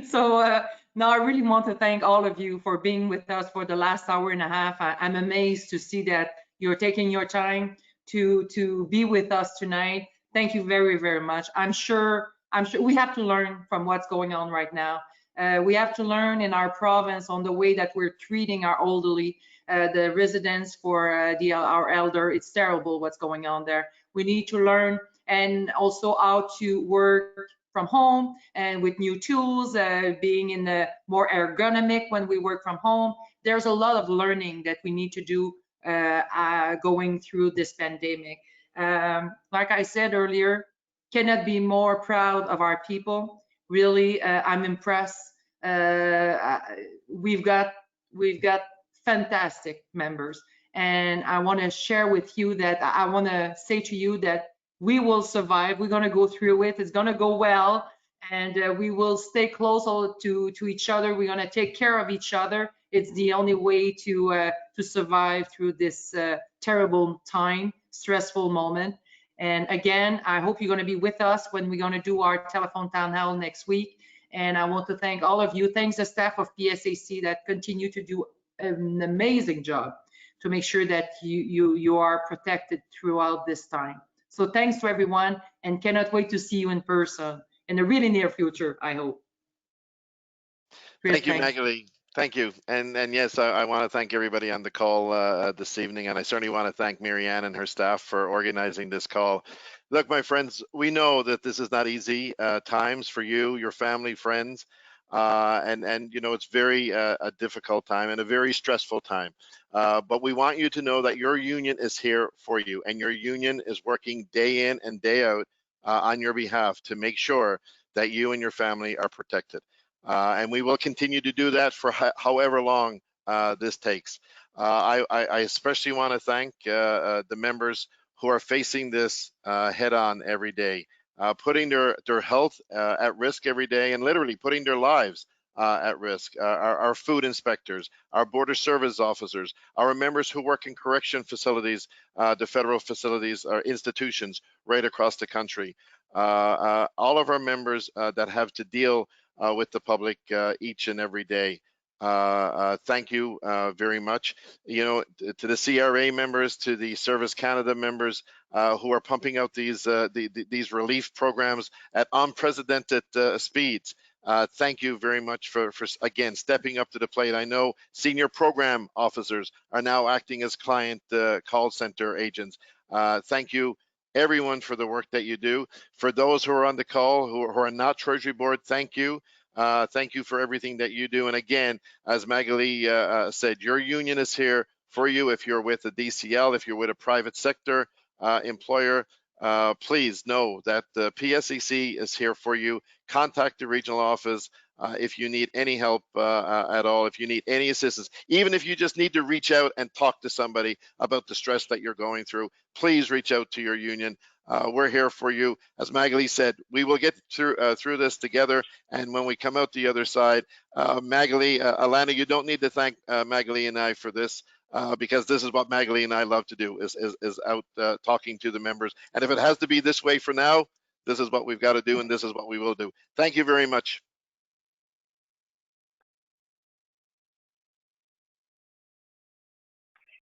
So now I really want to thank all of you for being with us for the last hour and a half. I'm amazed to see that you're taking your time to be with us tonight. Thank you very, very much. I'm sure we have to learn from what's going on right now. We have to learn in our province on the way that we're treating our elderly, the residents for our elder. It's terrible what's going on there. We need to learn, and also how to work from home and with new tools, being in the more ergonomic when we work from home. There's a lot of learning that we need to do going through this pandemic. Like I said earlier, cannot be more proud of our people. Really, I'm impressed. We've got fantastic members, and I want to share with you that I want to say to you that we will survive. We're going to go through it. It's going to go well, and we will stay close to each other. We're going to take care of each other. It's the only way to survive through this terrible time, stressful moment. And again, I hope you're going to be with us when we're going to do our telephone town hall next week. And I want to thank all of you. Thanks the staff of PSAC that continue to do an amazing job to make sure that you are protected throughout this time. So thanks to everyone, and cannot wait to see you in person in the really near future, I hope. Chris, thank you, Magali. Thank you. And yes, I want to thank everybody on the call this evening. And I certainly want to thank Marianne and her staff for organizing this call. Look, my friends, we know that this is not easy times for you, your family, friends. And you know, it's very a difficult time and a very stressful time. But we want you to know that your union is here for you, and your union is working day in and day out on your behalf to make sure that you and your family are protected. And we will continue to do that for however long this takes. I especially want to thank the members who are facing this head on every day, putting their health at risk every day, and literally putting their lives at risk. Our food inspectors, our border service officers, our members who work in correction facilities, the federal facilities or institutions right across the country. All of our members that have to deal with the public each and every day. Thank you very much. You know, to the CRA members, to the Service Canada members who are pumping out these relief programs at unprecedented speeds. Thank you very much for again stepping up to the plate. I know senior program officers are now acting as client call center agents. Thank you, everyone, for the work that you do. For those who are on the call who are not Treasury Board, thank you. Thank you for everything that you do. And again, as Magali said, your union is here for you. If you're with a DCL, if you're with a private sector employer, please know that the PSAC is here for you. Contact the regional office if you need any help at all, if you need any assistance, even if you just need to reach out and talk to somebody about the stress that you're going through, please reach out to your union. We're here for you. As Magali said, we will get through this together. And when we come out the other side, Magali, Alana, you don't need to thank Magali and I for this. Because this is what Magali and I love to do, is out talking to the members. And if it has to be this way for now, this is what we've got to do, and this is what we will do. Thank you very much.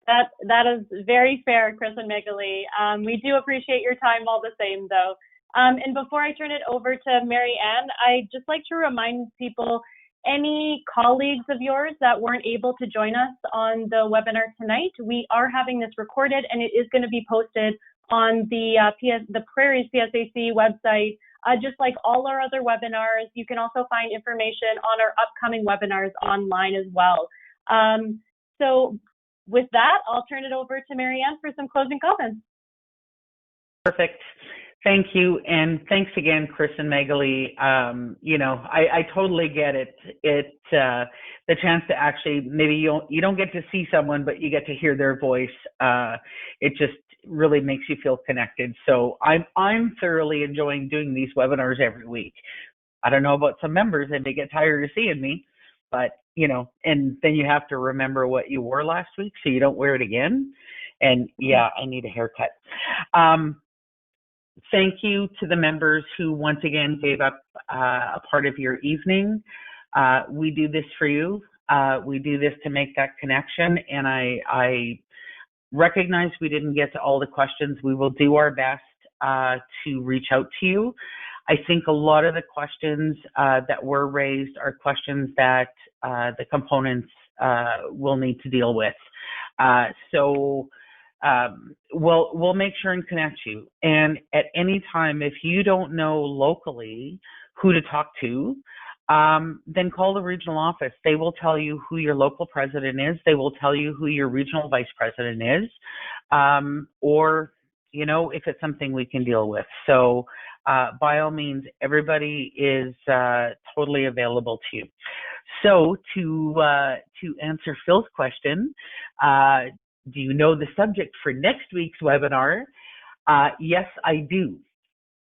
That is very fair, Chris and Magali. We do appreciate your time all the same, though. And before I turn it over to Marianne, I'd just like to remind people, any colleagues of yours that weren't able to join us on the webinar tonight, we are having this recorded, and it is going to be posted on the Prairie's PSAC website, just like all our other webinars. You can also find information on our upcoming webinars online as well. So with that, I'll turn it over to Marianne for some closing comments. Perfect. Thank you. And thanks again, Chris and Magali. You know, I totally get it. The chance to actually, maybe you don't get to see someone, but you get to hear their voice. It just really makes you feel connected. So I'm thoroughly enjoying doing these webinars every week. I don't know about some members, and they get tired of seeing me, but you know, and then you have to remember what you wore last week so you don't wear it again. And yeah, I need a haircut. Thank you to the members who once again gave up a part of your evening. We do this for you. We do this to make that connection. And I recognize we didn't get to all the questions. We will do our best to reach out to you. I think a lot of the questions that were raised are questions that the components will need to deal with. So we'll make sure and connect you. And at any time, if you don't know locally who to talk to, then call the regional office. They will tell you who your local president is. They will tell you who your regional vice president is, or, you know, if it's something we can deal with. So by all means, everybody is totally available to you. So to answer Phil's question, do you know the subject for next week's webinar? Yes, I do.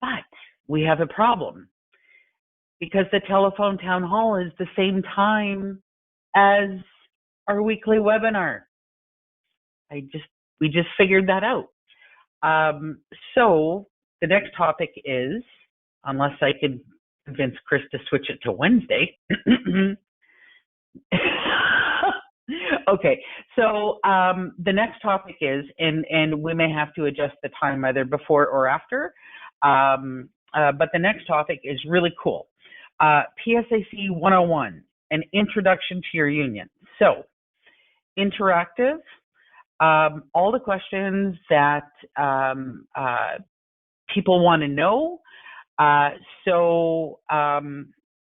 But we have a problem, because the telephone town hall is the same time as our weekly webinar. We just figured that out. So the next topic is, unless I could convince Chris to switch it to Wednesday. Okay, so the next topic is, and we may have to adjust the time either before or after, but the next topic is really cool. PSAC 101, an introduction to your union. So, interactive, all the questions that people want to know.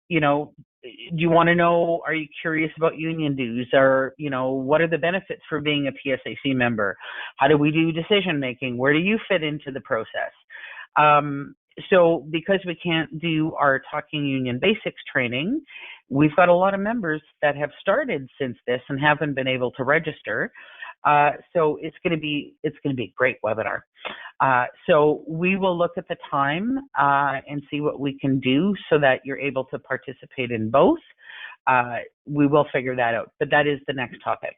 You know, do you want to know, are you curious about union dues, or, you know, what are the benefits for being a PSAC member? How do we do decision making? Where do you fit into the process? So because we can't do our Talking Union Basics training, we've got a lot of members that have started since this and haven't been able to register. So it's going to be a great webinar. So we will look at the time and see what we can do so that you're able to participate in both. We will figure that out, but that is the next topic.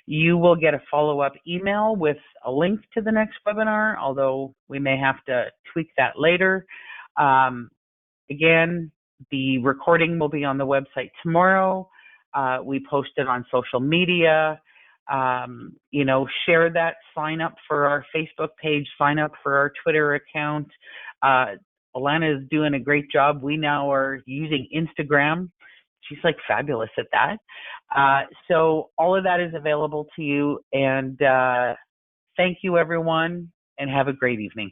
You will get a follow-up email with a link to the next webinar, although we may have to tweak that later. Again, the recording will be on the website tomorrow. We post it on social media. You know, share that, sign up for our Facebook page, sign up for our Twitter account. Alana is doing a great job. We now are using Instagram. She's like fabulous at that. So all of that is available to you. And thank you, everyone, and have a great evening.